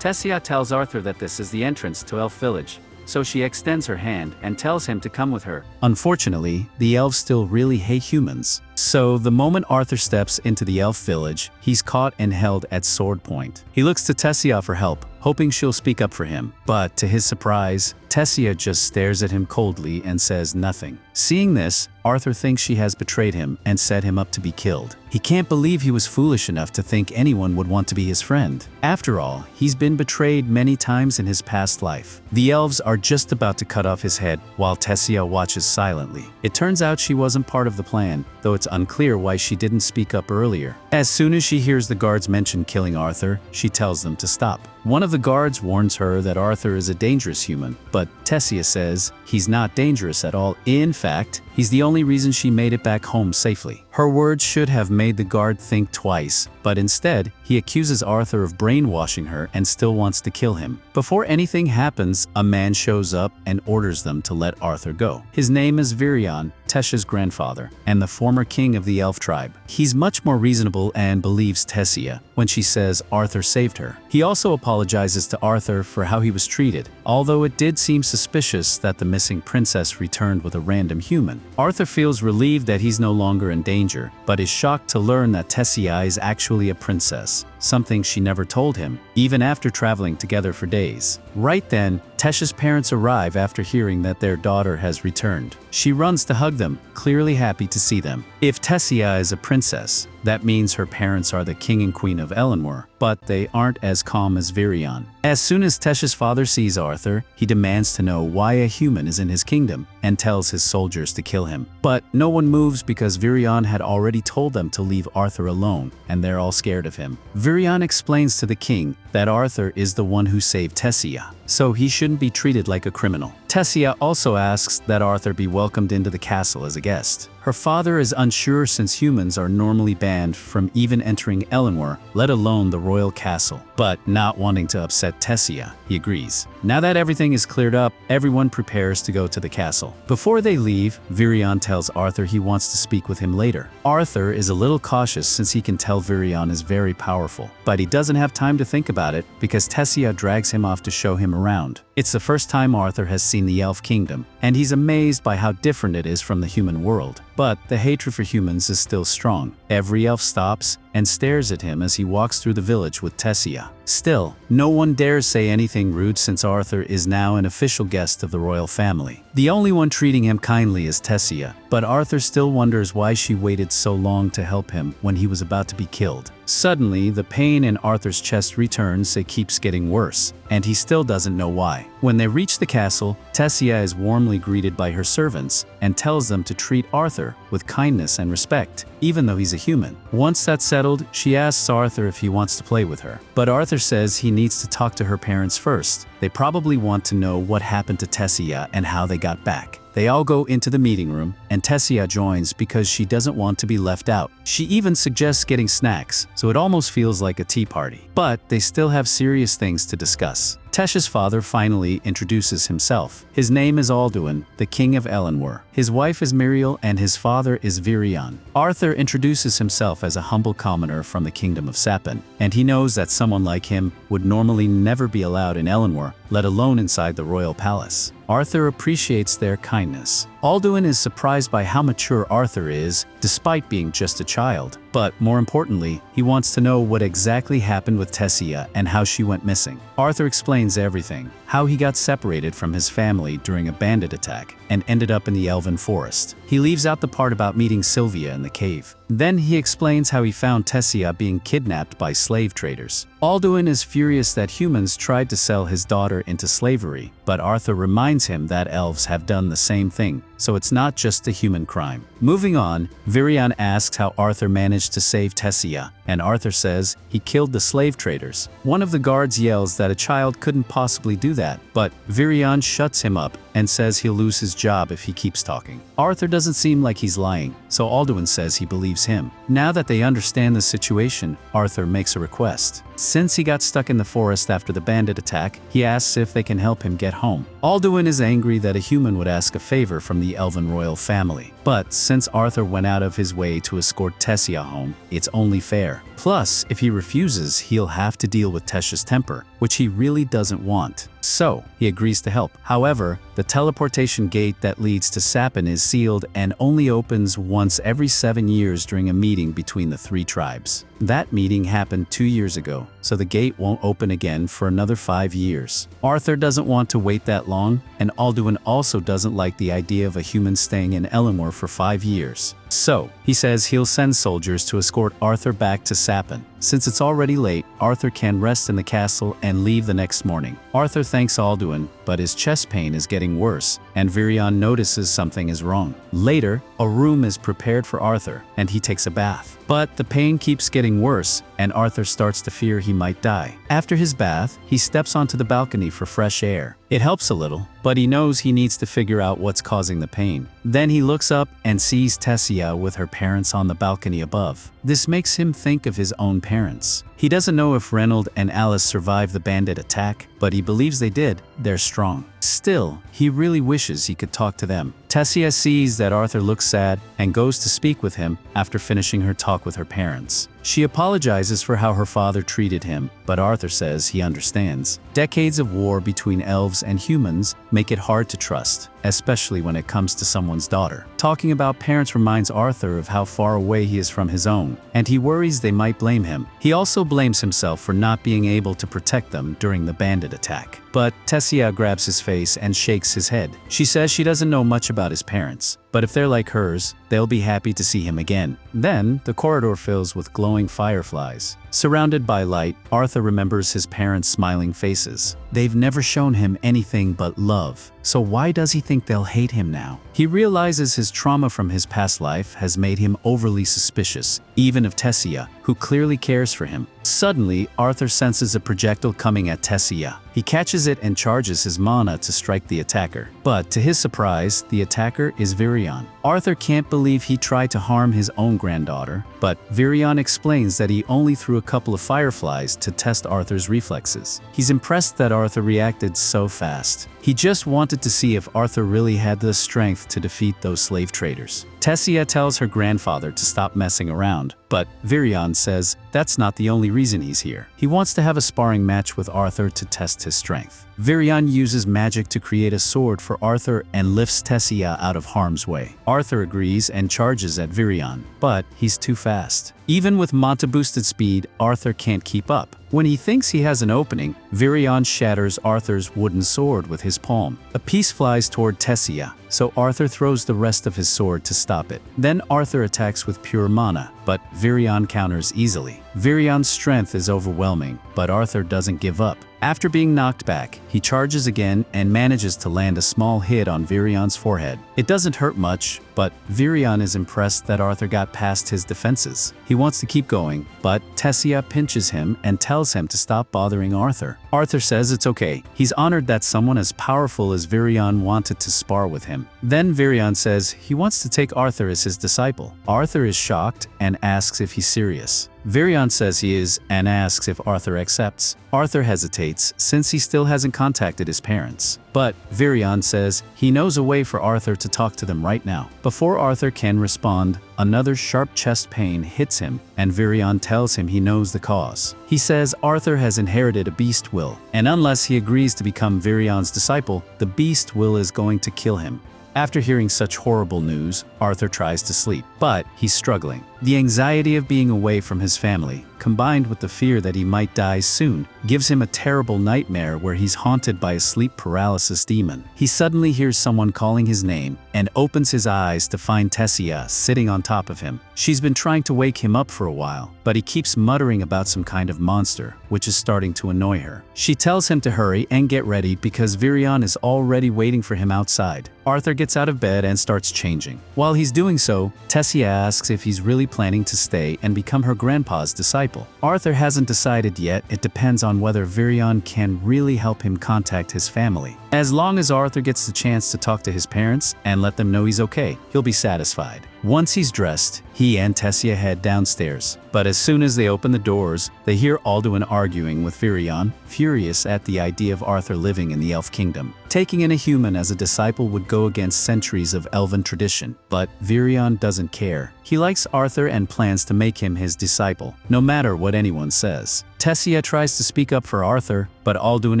Tessia tells Arthur that this is the entrance to Elf Village, so she extends her hand and tells him to come with her. Unfortunately, the elves still really hate humans, so the moment Arthur steps into the elf village, he's caught and held at sword point. He looks to Tessia for help, hoping she'll speak up for him, but to his surprise, Tessia just stares at him coldly and says nothing. Seeing this, Arthur thinks she has betrayed him and set him up to be killed. He can't believe he was foolish enough to think anyone would want to be his friend. After all, he's been betrayed many times in his past life. The elves are just about to cut off his head while Tessia watches silently. It turns out she wasn't part of the plan, though it's unclear why she didn't speak up earlier. As soon as she hears the guards mention killing Arthur, she tells them to stop. One of the guards warns her that Arthur is a dangerous human, but Tessia says he's not dangerous at all. In fact, he's the only reason she made it back home safely. Her words should have made the guard think twice, but instead, he accuses Arthur of brainwashing her and still wants to kill him. Before anything happens, a man shows up and orders them to let Arthur go. His name is Virion, Tessia's grandfather, and the former king of the elf tribe. He's much more reasonable and believes Tessia when she says Arthur saved her. He also apologizes to Arthur for how he was treated, although it did seem suspicious that the missing princess returned with a random human. Arthur feels relieved that he's no longer in danger, but is shocked to learn that Tessia is actually a princess, something she never told him, even after traveling together for days. Right then, Tessia's parents arrive after hearing that their daughter has returned. She runs to hug them, clearly happy to see them. If Tessia is a princess, that means her parents are the king and queen of Elenoir, but they aren't as calm as Virion. As soon as Tessia's father sees Arthur, he demands to know why a human is in his kingdom and tells his soldiers to kill him. But no one moves because Virion had already told them to leave Arthur alone, and they're all scared of him. Virion explains to the king that Arthur is the one who saved Tessia, so he shouldn't be treated like a criminal. Tessia also asks that Arthur be welcomed into the castle as a guest. Her father is unsure since humans are normally banned from even entering Elenoir, let alone the royal castle. But not wanting to upset Tessia, he agrees. Now that everything is cleared up, everyone prepares to go to the castle. Before they leave, Virion tells Arthur he wants to speak with him later. Arthur is a little cautious since he can tell Virion is very powerful, but he doesn't have time to think about it because Tessia drags him off to show him around. It's the first time Arthur has seen the elf kingdom, and he's amazed by how different it is from the human world. But the hatred for humans is still strong. Every elf stops and stares at him as he walks through the village with Tessia. Still, no one dares say anything rude since Arthur is now an official guest of the royal family. The only one treating him kindly is Tessia, but Arthur still wonders why she waited so long to help him when he was about to be killed. Suddenly, the pain in Arthur's chest returns. It keeps getting worse, and he still doesn't know why. When they reach the castle, Tessia is warmly greeted by her servants and tells them to treat Arthur with kindness and respect, even though he's a human. Once that's settled, she asks Arthur if he wants to play with her. But Arthur says he needs to talk to her parents first. They probably want to know what happened to Tessia and how they got back. They all go into the meeting room, and Tessia joins because she doesn't want to be left out. She even suggests getting snacks, so it almost feels like a tea party. But they still have serious things to discuss. Tessia's father finally introduces himself. His name is Alduin, the king of Elenoir. His wife is Miriel and his father is Virion. Arthur introduces himself as a humble commoner from the kingdom of Sapin, and he knows that someone like him would normally never be allowed in Elenoir, let alone inside the royal palace. Arthur appreciates their kindness. Alduin is surprised by how mature Arthur is, despite being just a child. But more importantly, he wants to know what exactly happened with Tessia and how she went missing. Arthur explains everything, how he got separated from his family during a bandit attack and ended up in the elven forest. He leaves out the part about meeting Sylvia in the cave. Then he explains how he found Tessia being kidnapped by slave traders. Alduin is furious that humans tried to sell his daughter into slavery, but Arthur reminds him that elves have done the same thing, so it's not just a human crime. Moving on, Virion asks how Arthur managed to save Tessia, and Arthur says he killed the slave traders. One of the guards yells that a child couldn't possibly do that, but Virion shuts him up and says he'll lose his job if he keeps talking. Arthur doesn't seem like he's lying, so Alduin says he believes him. Now that they understand the situation, Arthur makes a request. Since he got stuck in the forest after the bandit attack, he asks if they can help him get home. Alduin is angry that a human would ask a favor from the elven royal family. But since Arthur went out of his way to escort Tessia home, it's only fair. Plus, if he refuses, he'll have to deal with Tessia's temper, which he really doesn't want. So, he agrees to help. However, the teleportation gate that leads to Sapin is sealed and only opens once every 7 years during a meeting between the 3 tribes. That meeting happened 2 years ago, so the gate won't open again for another 5 years. Arthur doesn't want to wait that long, and Alduin also doesn't like the idea of a human staying in Elenoir for 5 years. So, he says he'll send soldiers to escort Arthur back to Sapin. Since it's already late, Arthur can rest in the castle and leave the next morning. Arthur thanks Alduin, but his chest pain is getting worse, and Virion notices something is wrong. Later, a room is prepared for Arthur, and he takes a bath. But the pain keeps getting getting worse, and Arthur starts to fear he might die. After his bath, he steps onto the balcony for fresh air. It helps a little, but he knows he needs to figure out what's causing the pain. Then he looks up and sees Tessia with her parents on the balcony above. This makes him think of his own parents. He doesn't know if Reynold and Alice survived the bandit attack, but he believes they did. They're strong. Still, he really wishes he could talk to them. Tessia sees that Arthur looks sad and goes to speak with him after finishing her talk with her parents. She apologizes for how her father treated him, but Arthur says he understands. Decades of war between elves and humans make it hard to trust, especially when it comes to someone's daughter. Talking about parents reminds Arthur of how far away he is from his own, and he worries they might blame him. He also blames himself for not being able to protect them during the bandit attack. But Tessia grabs his face and shakes his head. She says she doesn't know much about his parents, but if they're like hers, they'll be happy to see him again. Then, the corridor fills with glowing fireflies. Surrounded by light, Arthur remembers his parents' smiling faces. They've never shown him anything but love, so why does he think they'll hate him now? He realizes his trauma from his past life has made him overly suspicious, even of Tessia, who clearly cares for him. Suddenly, Arthur senses a projectile coming at Tessia. He catches it and charges his mana to strike the attacker. But to his surprise, the attacker is Virion. Arthur can't believe he tried to harm his own granddaughter, but Virion explains that he only threw a couple of fireflies to test Arthur's reflexes. He's impressed that Arthur reacted so fast. He just wanted to see if Arthur really had the strength to defeat those slave traders. Tessia tells her grandfather to stop messing around, but Virion says that's not the only reason he's here. He wants to have a sparring match with Arthur to test his strength. Virion uses magic to create a sword for Arthur and lifts Tessia out of harm's way. Arthur agrees and charges at Virion, but he's too fast. Even with Manta-boosted speed, Arthur can't keep up. When he thinks he has an opening, Virion shatters Arthur's wooden sword with his palm. A piece flies toward Tessia, so Arthur throws the rest of his sword to stop it. Then Arthur attacks with pure mana, but Virion counters easily. Virion's strength is overwhelming, but Arthur doesn't give up. After being knocked back, he charges again and manages to land a small hit on Virion's forehead. It doesn't hurt much, but Virion is impressed that Arthur got past his defenses. He wants to keep going, but Tessia pinches him and tells him to stop bothering Arthur. Arthur says it's okay. He's honored that someone as powerful as Virion wanted to spar with him. Then Virion says he wants to take Arthur as his disciple. Arthur is shocked and asks if he's serious. Virion says he is and asks if Arthur accepts. Arthur hesitates since he still hasn't contacted his parents. But Virion says he knows a way for Arthur to talk to them right now. Before Arthur can respond, another sharp chest pain hits him, and Virion tells him he knows the cause. He says Arthur has inherited a beast will, and unless he agrees to become Virion's disciple, the beast will is going to kill him. After hearing such horrible news, Arthur tries to sleep, but he's struggling. The anxiety of being away from his family, combined with the fear that he might die soon, gives him a terrible nightmare where he's haunted by a sleep paralysis demon. He suddenly hears someone calling his name and opens his eyes to find Tessia sitting on top of him. She's been trying to wake him up for a while, but he keeps muttering about some kind of monster, which is starting to annoy her. She tells him to hurry and get ready because Virion is already waiting for him outside. Arthur gets out of bed and starts changing. While he's doing so, Tessia asks if he's really planning to stay and become her grandpa's disciple. Arthur hasn't decided yet. It depends on whether Virion can really help him contact his family. As long as Arthur gets the chance to talk to his parents and let them know he's okay, he'll be satisfied. Once he's dressed, he and Tessia head downstairs. But as soon as they open the doors, they hear Alduin arguing with Virion, furious at the idea of Arthur living in the Elf Kingdom. Taking in a human as a disciple would go against centuries of elven tradition, but Virion doesn't care. He likes Arthur and plans to make him his disciple, no matter what anyone says. Tessia tries to speak up for Arthur, but Alduin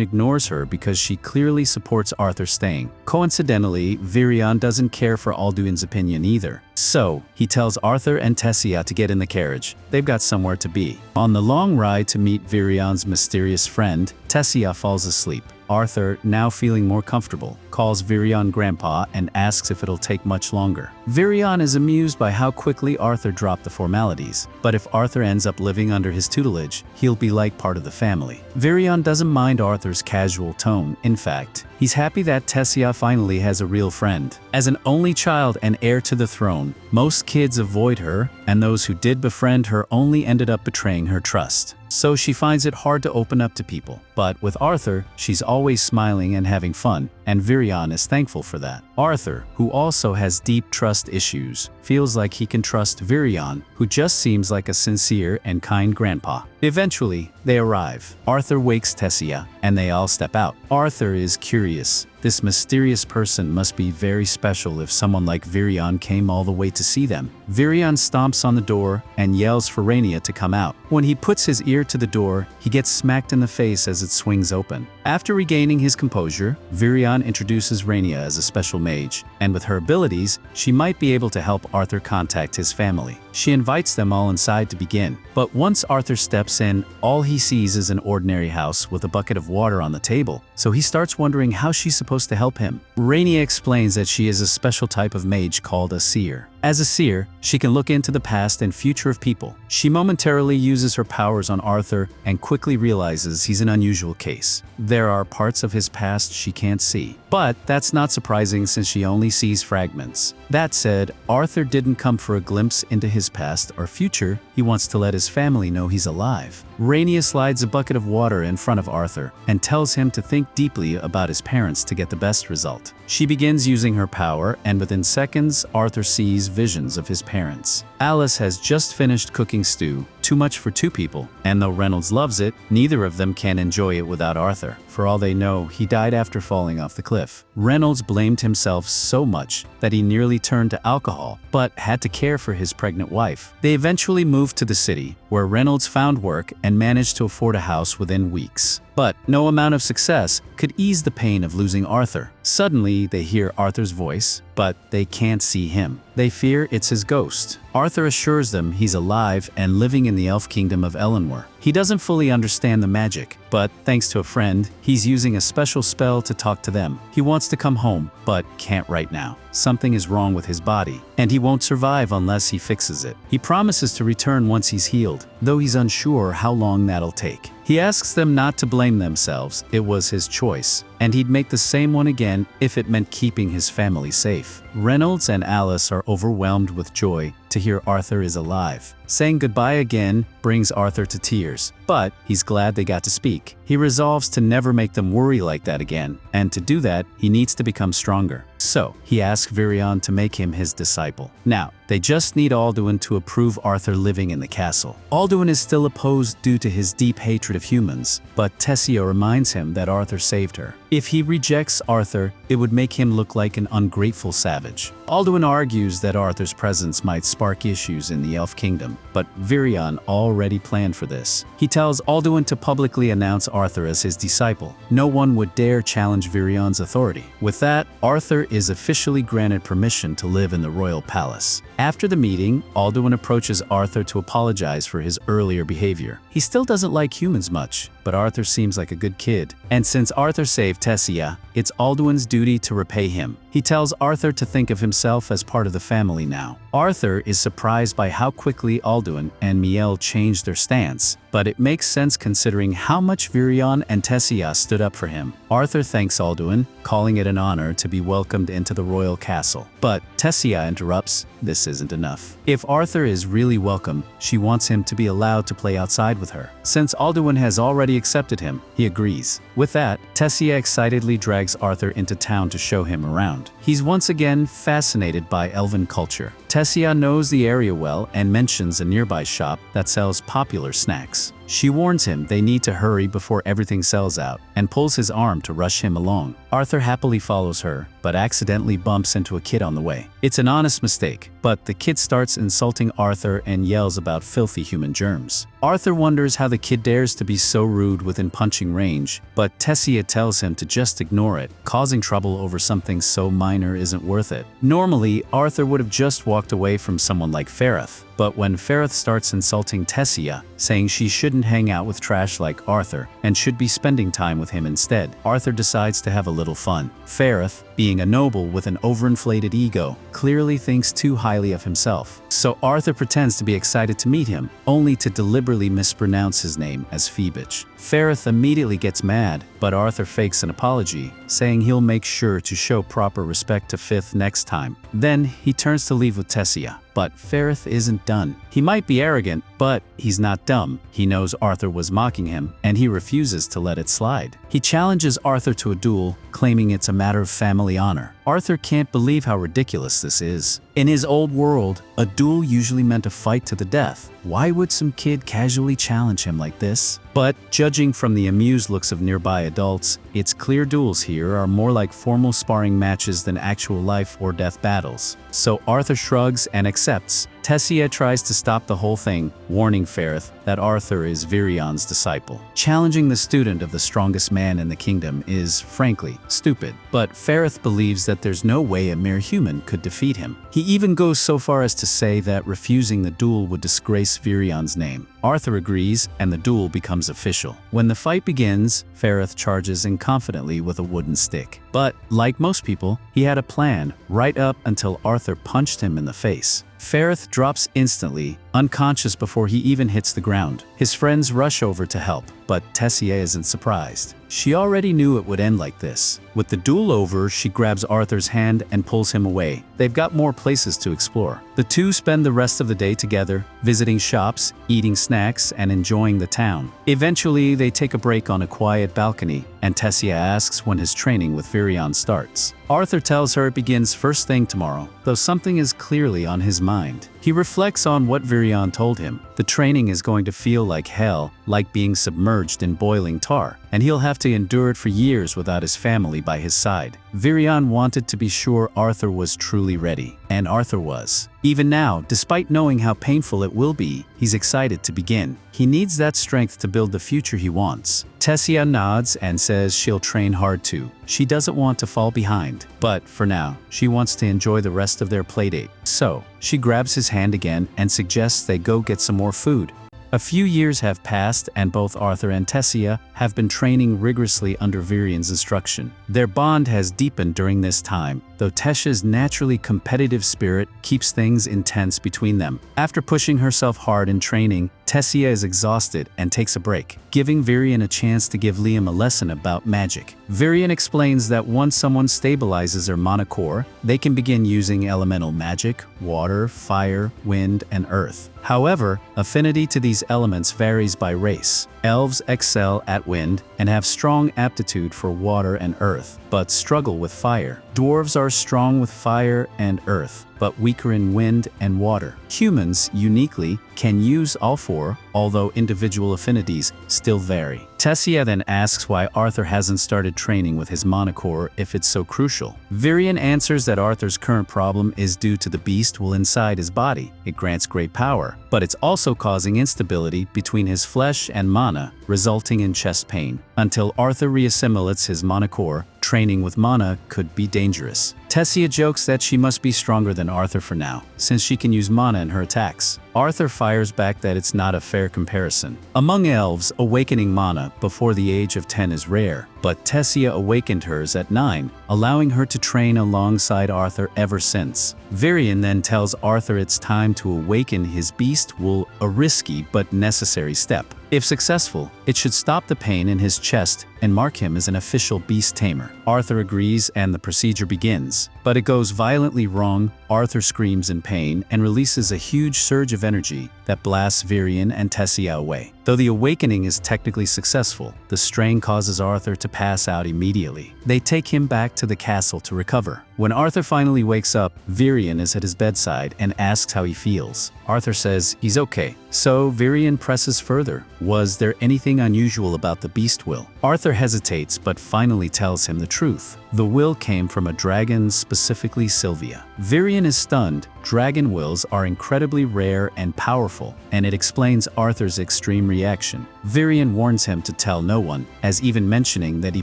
ignores her because she clearly supports Arthur staying. Coincidentally, Virion doesn't care for Alduin's opinion either. So, he tells Arthur and Tessia to get in the carriage. They've got somewhere to be. On the long ride to meet Virion's mysterious friend, Tessia falls asleep. Arthur, now feeling more comfortable, calls Virion Grandpa and asks if it'll take much longer. Virion is amused by how quickly Arthur dropped the formalities, but if Arthur ends up living under his tutelage, he'll be like part of the family. Virion doesn't mind Arthur's casual tone. In fact, he's happy that Tessia finally has a real friend. As an only child and heir to the throne, alone. Most kids avoid her, and those who did befriend her only ended up betraying her trust. So she finds it hard to open up to people. But with Arthur, she's always smiling and having fun, and Virion is thankful for that. Arthur, who also has deep trust issues, feels like he can trust Virion, who just seems like a sincere and kind grandpa. Eventually, they arrive. Arthur wakes Tessia, and they all step out. Arthur is curious. This mysterious person must be very special if someone like Virion came all the way to see them. Virion stomps on the door and yells for Rainia to come out. When he puts his ear to the door, he gets smacked in the face as it swings open. After regaining his composure, Virion introduces Rainia as a special mage, and with her abilities, she might be able to help Arthur contact his family. She invites them all inside to begin. But once Arthur steps in, all he sees is an ordinary house with a bucket of water on the table, so he starts wondering how she's supposed to help him. Rainia explains that she is a special type of mage called a seer. As a seer, she can look into the past and future of people. She momentarily uses her powers on Arthur and quickly realizes he's an unusual case. There are parts of his past she can't see. But that's not surprising since she only sees fragments. That said, Arthur didn't come for a glimpse into his past or future. He wants to let his family know he's alive. Rainia slides a bucket of water in front of Arthur and tells him to think deeply about his parents to get the best result. She begins using her power, and within seconds, Arthur sees visions of his parents. Alice has just finished cooking stew, too much for two people, and though Reynolds loves it, neither of them can enjoy it without Arthur. For all they know, he died after falling off the cliff. Reynolds blamed himself so much that he nearly turned to alcohol, but had to care for his pregnant wife. They eventually moved to the city, where Reynolds found work and managed to afford a house within weeks. But no amount of success could ease the pain of losing Arthur. Suddenly, they hear Arthur's voice, but they can't see him. They fear it's his ghost. Arthur assures them he's alive and living in the elf kingdom of Elenoir. He doesn't fully understand the magic, but thanks to a friend, he's using a special spell to talk to them. He wants to come home, but can't right now. Something is wrong with his body, and he won't survive unless he fixes it. He promises to return once he's healed, though he's unsure how long that'll take. He asks them not to blame themselves, it was his choice, and he'd make the same one again if it meant keeping his family safe. Reynolds and Alice are overwhelmed with joy to hear Arthur is alive. Saying goodbye again brings Arthur to tears, but he's glad they got to speak. He resolves to never make them worry like that again, and to do that, he needs to become stronger. So, he asks Virion to make him his disciple. Now, they just need Alduin to approve Arthur living in the castle. Alduin is still opposed due to his deep hatred of humans, but Tessia reminds him that Arthur saved her. If he rejects Arthur, it would make him look like an ungrateful savage. Alduin argues that Arthur's presence might spark issues in the Elf Kingdom, but Virion already planned for this. He tells Alduin to publicly announce Arthur as his disciple. No one would dare challenge Virion's authority. With that, Arthur is officially granted permission to live in the royal palace. After the meeting, Alduin approaches Arthur to apologize for his earlier behavior. He still doesn't like humans much, but Arthur seems like a good kid. And since Arthur saved Tessia, it's Alduin's duty to repay him. He tells Arthur to think of himself as part of the family now. Arthur is surprised by how quickly Alduin and Miel changed their stance, but it makes sense considering how much Virion and Tessia stood up for him. Arthur thanks Alduin, calling it an honor to be welcomed into the royal castle. But Tessia interrupts, this isn't enough. If Arthur is really welcome, she wants him to be allowed to play outside with her. Since Alduin has already accepted him, he agrees. With that, Tessia excitedly drags Arthur into town to show him around. He's once again fascinated by elven culture. Tessia knows the area well and mentions a nearby shop that sells popular snacks. She warns him they need to hurry before everything sells out and pulls his arm to rush him along. Arthur happily follows her, but accidentally bumps into a kid on the way. It's an honest mistake, but the kid starts insulting Arthur and yells about filthy human germs. Arthur wonders how the kid dares to be so rude within punching range, but Tessia tells him to just ignore it. Causing trouble over something so minor isn't worth it. Normally, Arthur would have just walked away from someone like Ferrith, but when Ferrith starts insulting Tessia, saying she shouldn't hang out with trash like Arthur and should be spending time with him instead, Arthur decides to have a little fun. Ferreth, being a noble with an overinflated ego, clearly thinks too highly of himself. So Arthur pretends to be excited to meet him, only to deliberately mispronounce his name as Phoebich. Ferreth immediately gets mad, but Arthur fakes an apology, saying he'll make sure to show proper respect to Fifth next time. Then he turns to leave with Tessia. But Ferreth isn't done. He might be arrogant, but he's not dumb. He knows Arthur was mocking him, and he refuses to let it slide. He challenges Arthur to a duel, claiming it's a matter of family honor. Arthur can't believe how ridiculous this is. In his old world, a duel usually meant a fight to the death. Why would some kid casually challenge him like this? But judging from the amused looks of nearby adults, it's clear duels here are more like formal sparring matches than actual life or death battles. So Arthur shrugs and accepts. Tessia tries to stop the whole thing, warning Ferreth that Arthur is Virion's disciple. Challenging the student of the strongest man in the kingdom is, frankly, stupid. But Ferreth believes that there's no way a mere human could defeat him. He even goes so far as to say that refusing the duel would disgrace Virion's name. Arthur agrees, and the duel becomes official. When the fight begins, Ferreth charges in confidently with a wooden stick. But, like most people, he had a plan right up until Arthur punched him in the face. Ferreth drops instantly, unconscious before he even hits the ground. His friends rush over to help, but Tessia isn't surprised. She already knew it would end like this. With the duel over, she grabs Arthur's hand and pulls him away. They've got more places to explore. The two spend the rest of the day together, visiting shops, eating snacks, and enjoying the town. Eventually, they take a break on a quiet balcony, and Tessia asks when his training with Virion starts. Arthur tells her it begins first thing tomorrow, though something is clearly on his mind. He reflects on what Virion told him. The training is going to feel like hell, like being submerged in boiling tar, and he'll have to endure it for years without his family by his side. Virion wanted to be sure Arthur was truly ready, and Arthur was. Even now, despite knowing how painful it will be, he's excited to begin. He needs that strength to build the future he wants. Tessia nods and says she'll train hard too. She doesn't want to fall behind, but for now, she wants to enjoy the rest of their playdate. So, she grabs his hand again and suggests they go get some more food. A few years have passed, and both Arthur and Tessia have been training rigorously under Virion's instruction. Their bond has deepened during this time, though Tessia's naturally competitive spirit keeps things intense between them. After pushing herself hard in training, Tessia is exhausted and takes a break, giving Virion a chance to give Liam a lesson about magic. Virion explains that once someone stabilizes their mana core, they can begin using elemental magic, water, fire, wind, and earth. However, affinity to these elements varies by race. Elves excel at wind and have strong aptitude for water and earth, but struggle with fire. Dwarves are strong with fire and earth, but weaker in wind and water. Humans, uniquely, can use all four, although individual affinities still vary. Tessia then asks why Arthur hasn't started training with his mana core if it's so crucial. Virion answers that Arthur's current problem is due to the beast will inside his body. It grants great power, but it's also causing instability between his flesh and mana, resulting in chest pain. Until Arthur reassimilates his mana core, training with mana could be dangerous. Tessia jokes that she must be stronger than Arthur for now, since she can use mana in her attacks. Arthur fires back that it's not a fair comparison. Among elves, awakening mana before the age of 10 is rare, but Tessia awakened hers at 9, allowing her to train alongside Arthur ever since. Virion then tells Arthur it's time to awaken his beast wool, a risky but necessary step. If successful, it should stop the pain in his chest and mark him as an official beast tamer. Arthur agrees and the procedure begins. But it goes violently wrong. Arthur screams in pain and releases a huge surge of energy that blasts Virion and Tessia away. Though the awakening is technically successful, the strain causes Arthur to pass out immediately. They take him back to the castle to recover. When Arthur finally wakes up, Virion is at his bedside and asks how he feels. Arthur says he's okay. So Virion presses further. Was there anything unusual about the beast will? Arthur hesitates but finally tells him the truth. The will came from a dragon, specifically Sylvia. Virion is stunned. Dragon wills are incredibly rare and powerful, and it explains Arthur's extreme reaction. Virion warns him to tell no one, as even mentioning that he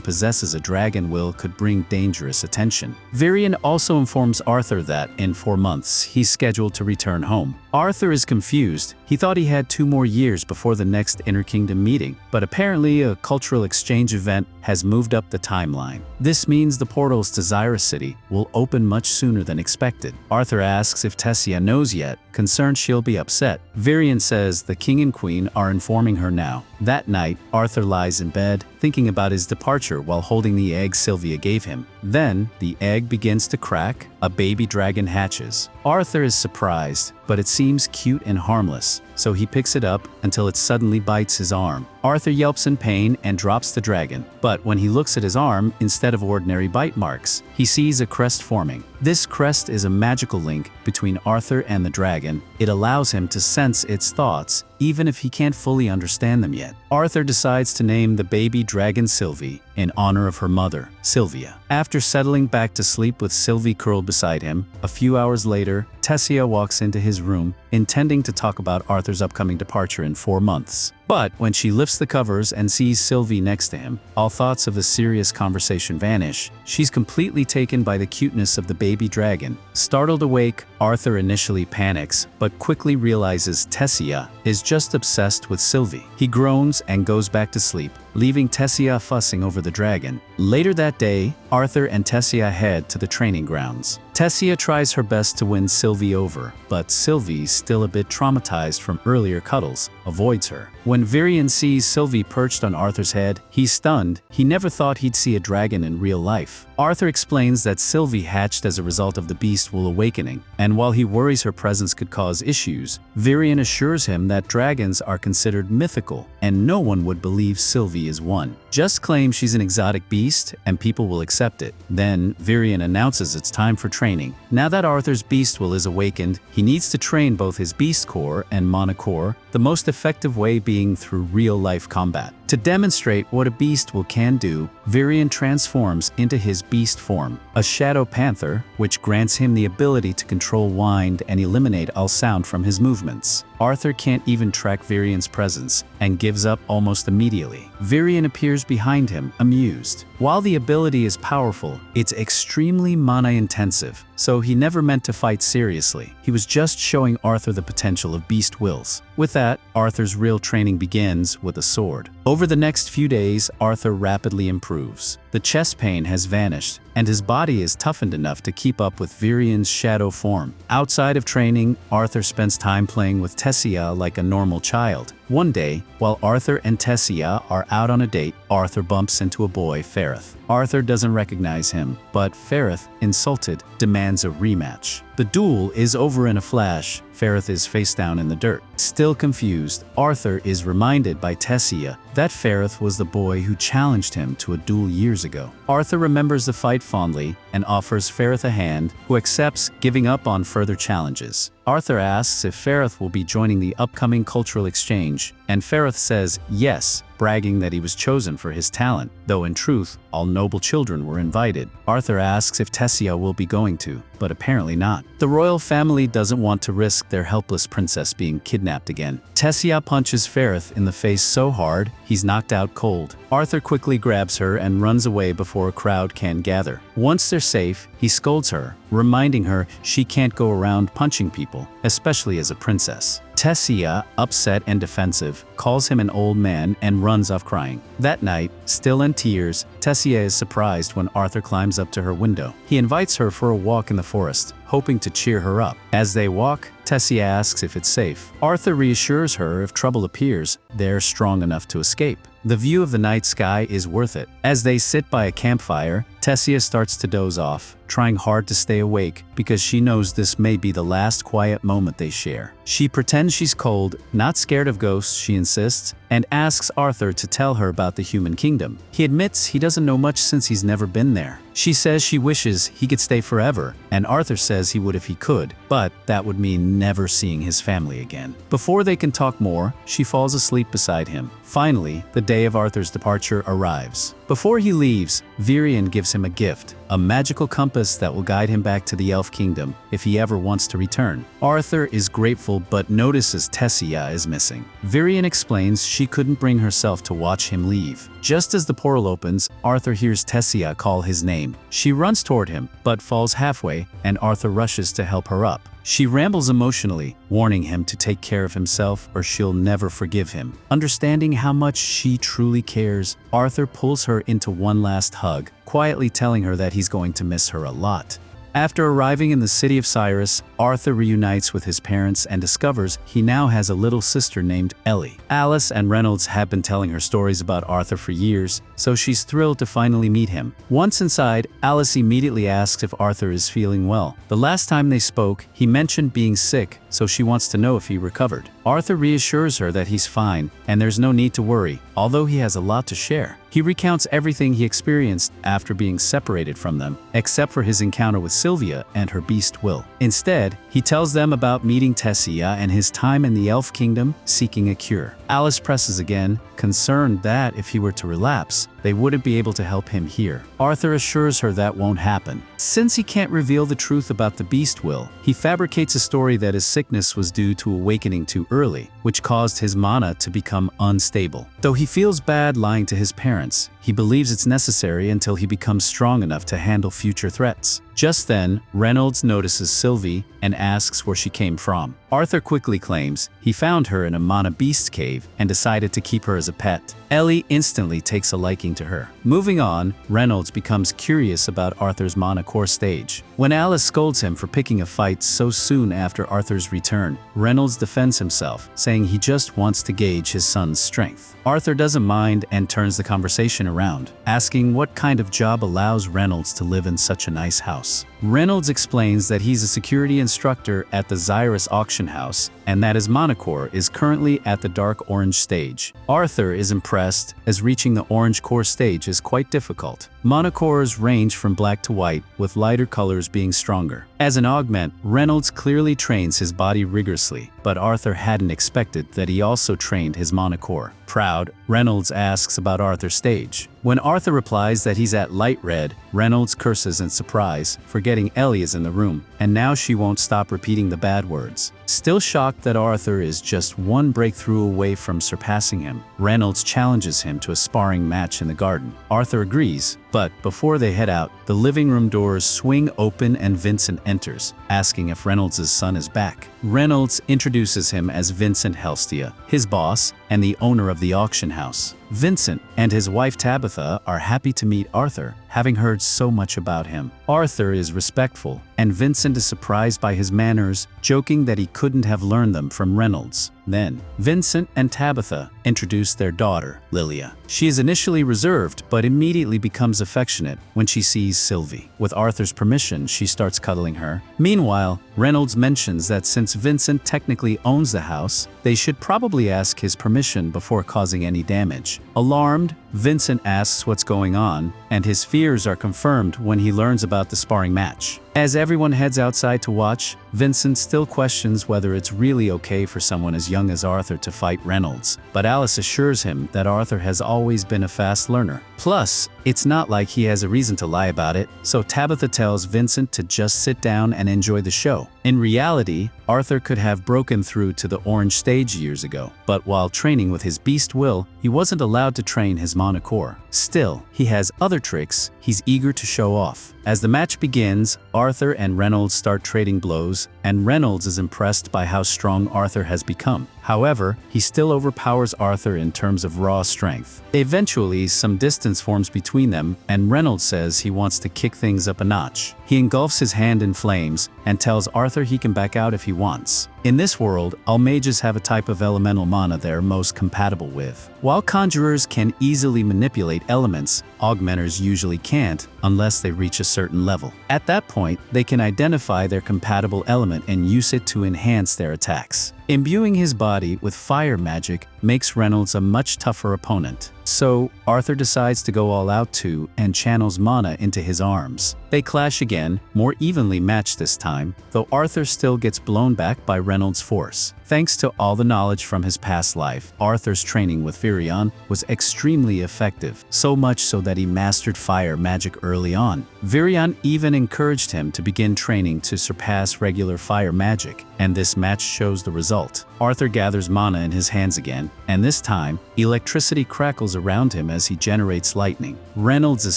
possesses a dragon will could bring dangerous attention. Virion also informs Arthur that, in 4 months, he's scheduled to return home. Arthur is confused. He thought he had 2 more years before the next Interkingdom meeting, but apparently a cultural exchange event has moved up the timeline. This means the portals to Zyra City will open much sooner than expected. Arthur asks if Tessia knows yet, concerned she'll be upset. Virion says the king and queen are informing her now. That night, Arthur lies in bed, thinking about his departure while holding the egg Sylvia gave him. Then, the egg begins to crack, a baby dragon hatches. Arthur is surprised, but it seems cute and harmless, so he picks it up until it suddenly bites his arm. Arthur yelps in pain and drops the dragon, but when he looks at his arm, instead of ordinary bite marks, he sees a crest forming. This crest is a magical link between Arthur and the dragon. It allows him to sense its thoughts, even if he can't fully understand them yet. Arthur decides to name the baby dragon Sylvie in honor of her mother, Sylvia. After settling back to sleep with Sylvie curled beside him, a few hours later, Tessia walks into his room, intending to talk about Arthur's upcoming departure in 4 months. But when she lifts the covers and sees Sylvie next to him, all thoughts of the serious conversation vanish. She's completely taken by the cuteness of the baby dragon. Startled awake, Arthur initially panics, but quickly realizes Tessia is just obsessed with Sylvie. He groans and goes back to sleep, leaving Tessia fussing over the dragon. Later that day, Arthur and Tessia head to the training grounds. Tessia tries her best to win Sylvie over, but Sylvie, still a bit traumatized from earlier cuddles, avoids her. When Virion sees Sylvie perched on Arthur's head, he's stunned. He never thought he'd see a dragon in real life. Arthur explains that Sylvie hatched as a result of the beast wool awakening, and while he worries her presence could cause issues, Virion assures him that dragons are considered mythical, and no one would believe Sylvie is one. Just claim she's an exotic beast, and people will accept it. Then, Virion announces it's time for training. Now that Arthur's beast will is awakened, he needs to train both his beast core and mana core, the most effective way being through real-life combat. To demonstrate what a beast will can do, Virion transforms into his beast form, a shadow panther, which grants him the ability to control wind and eliminate all sound from his movements. Arthur can't even track Virion's presence, and gives up almost immediately. Virion appears behind him, amused. While the ability is powerful, it's extremely mana-intensive, so he never meant to fight seriously. He was just showing Arthur the potential of beast wills. With that, Arthur's real training begins with a sword. Over the next few days, Arthur rapidly improves. The chest pain has vanished, and his body is toughened enough to keep up with Virion's shadow form. Outside of training, Arthur spends time playing with Tessia like a normal child. One day, while Arthur and Tessia are out on a date, Arthur bumps into a boy, Ferrith. Arthur doesn't recognize him, but Ferrith, insulted, demands a rematch. The duel is over in a flash. Ferrith is face down in the dirt. Still confused, Arthur is reminded by Tessia that Ferrith was the boy who challenged him to a duel years ago. Arthur remembers the fight fondly and offers Ferrith a hand, who accepts, giving up on further challenges. Arthur asks if Ferrith will be joining the upcoming cultural exchange, and Ferrith says yes, bragging that he was chosen for his talent, though in truth, all noble children were invited. Arthur asks if Tessia will be going to, but apparently not. The royal family doesn't want to risk their helpless princess being kidnapped again. Tessia punches Ferrith in the face so hard, he's knocked out cold. Arthur quickly grabs her and runs away before a crowd can gather. Once they're safe, he scolds her, reminding her she can't go around punching people, especially as a princess. Tessia, upset and defensive, calls him an old man and runs off crying. That night, still in tears, Tessia is surprised when Arthur climbs up to her window. He invites her for a walk in the forest, hoping to cheer her up. As they walk, Tessia asks if it's safe. Arthur reassures her if trouble appears, they're strong enough to escape. The view of the night sky is worth it. As they sit by a campfire, Tessia starts to doze off, trying hard to stay awake because she knows this may be the last quiet moment they share. She pretends she's cold, not scared of ghosts, she insists, and asks Arthur to tell her about the human kingdom. He admits he doesn't know much since he's never been there. She says she wishes he could stay forever, and Arthur says he would if he could, but that would mean never seeing his family again. Before they can talk more, she falls asleep beside him. Finally, the day of Arthur's departure arrives. Before he leaves, Virion gives him a gift, a magical compass that will guide him back to the Elf Kingdom if he ever wants to return. Arthur is grateful but notices Tessia is missing. Virian explains she couldn't bring herself to watch him leave. Just as the portal opens, Arthur hears Tessia call his name. She runs toward him, but falls halfway, and Arthur rushes to help her up. She rambles emotionally, warning him to take care of himself or she'll never forgive him. Understanding how much she truly cares, Arthur pulls her into one last hug, quietly telling her that he's going to miss her a lot. After arriving in the city of Cyrus, Arthur reunites with his parents and discovers he now has a little sister named Ellie. Alice and Reynolds have been telling her stories about Arthur for years, so she's thrilled to finally meet him. Once inside, Alice immediately asks if Arthur is feeling well. The last time they spoke, he mentioned being sick, so she wants to know if he recovered. Arthur reassures her that he's fine and there's no need to worry, although he has a lot to share. He recounts everything he experienced after being separated from them, except for his encounter with Sylvia and her beast Will. Instead, he tells them about meeting Tessia and his time in the Elf Kingdom seeking a cure. Alice presses again, concerned that if he were to relapse, they wouldn't be able to help him here. Arthur assures her that won't happen. Since he can't reveal the truth about the beast Will, he fabricates a story that his sickness was due to awakening too early, which caused his mana to become unstable. Though he feels bad lying to his parents, he believes it's necessary until he becomes strong enough to handle future threats. Just then, Reynolds notices Sylvie and asks where she came from. Arthur quickly claims he found her in a mana beast cave and decided to keep her as a pet. Ellie instantly takes a liking to her. Moving on, Reynolds becomes curious about Arthur's mana core stage. When Alice scolds him for picking a fight so soon after Arthur's return, Reynolds defends himself, saying he just wants to gauge his son's strength. Arthur doesn't mind and turns the conversation around, asking what kind of job allows Reynolds to live in such a nice house. Reynolds explains that he's a security instructor at the Xyrus auction house and that his mana core is currently at the dark orange stage. Arthur is impressed, as reaching the orange core stage is quite difficult. Mana cores range from black to white, with lighter colors being stronger. As an augment, Reynolds clearly trains his body rigorously, but Arthur hadn't expected that he also trained his mana core. Proud, Reynolds asks about Arthur's stage. When Arthur replies that he's at light red, Reynolds curses in surprise, forgetting Ellie is in the room, and now she won't stop repeating the bad words. Still shocked that Arthur is just one breakthrough away from surpassing him, Reynolds challenges him to a sparring match in the garden. Arthur agrees, but before they head out, the living room doors swing open and Vincent enters, asking if Reynolds' son is back. Reynolds introduces him as Vincent Helstia, his boss and the owner of the auction house. Vincent and his wife Tabitha are happy to meet Arthur, having heard so much about him. Arthur is respectful, and Vincent is surprised by his manners, joking that he couldn't have learned them from Reynolds. Then, Vincent and Tabitha introduce their daughter, Lilia. She is initially reserved, but immediately becomes affectionate when she sees Sylvie. With Arthur's permission, she starts cuddling her. Meanwhile, Reynolds mentions that since Vincent technically owns the house, they should probably ask his permission before causing any damage. Alarmed, Vincent asks what's going on, and his fears are confirmed when he learns about the sparring match. As everyone heads outside to watch, Vincent still questions whether it's really okay for someone as young as Arthur to fight Reynolds, but Alice assures him that Arthur has always been a fast learner. Plus, it's not like he has a reason to lie about it, so Tabitha tells Vincent to just sit down and enjoy the show. In reality, Arthur could have broken through to the orange stage years ago, but while training with his beast Will, he wasn't allowed to train his mana core. Still, he has other tricks he's eager to show off. As the match begins, Arthur and Reynolds start trading blows, and Reynolds is impressed by how strong Arthur has become. However, he still overpowers Arthur in terms of raw strength. Eventually, some distance forms between them, and Reynolds says he wants to kick things up a notch. He engulfs his hand in flames and tells Arthur he can back out if he wants. In this world, all mages have a type of elemental mana they're most compatible with. While conjurers can easily manipulate elements, augmenters usually can't unless they reach a certain level. At that point, they can identify their compatible element and use it to enhance their attacks. Imbuing his body with fire magic makes Reynolds a much tougher opponent. So, Arthur decides to go all out too and channels mana into his arms. They clash again, more evenly matched this time, though Arthur still gets blown back by Reynolds' force. Thanks to all the knowledge from his past life, Arthur's training with Virion was extremely effective, so much so that he mastered fire magic early on. Virion even encouraged him to begin training to surpass regular fire magic, and this match shows the result. Arthur gathers mana in his hands again, and this time, electricity crackles around him as he generates lightning. Reynolds is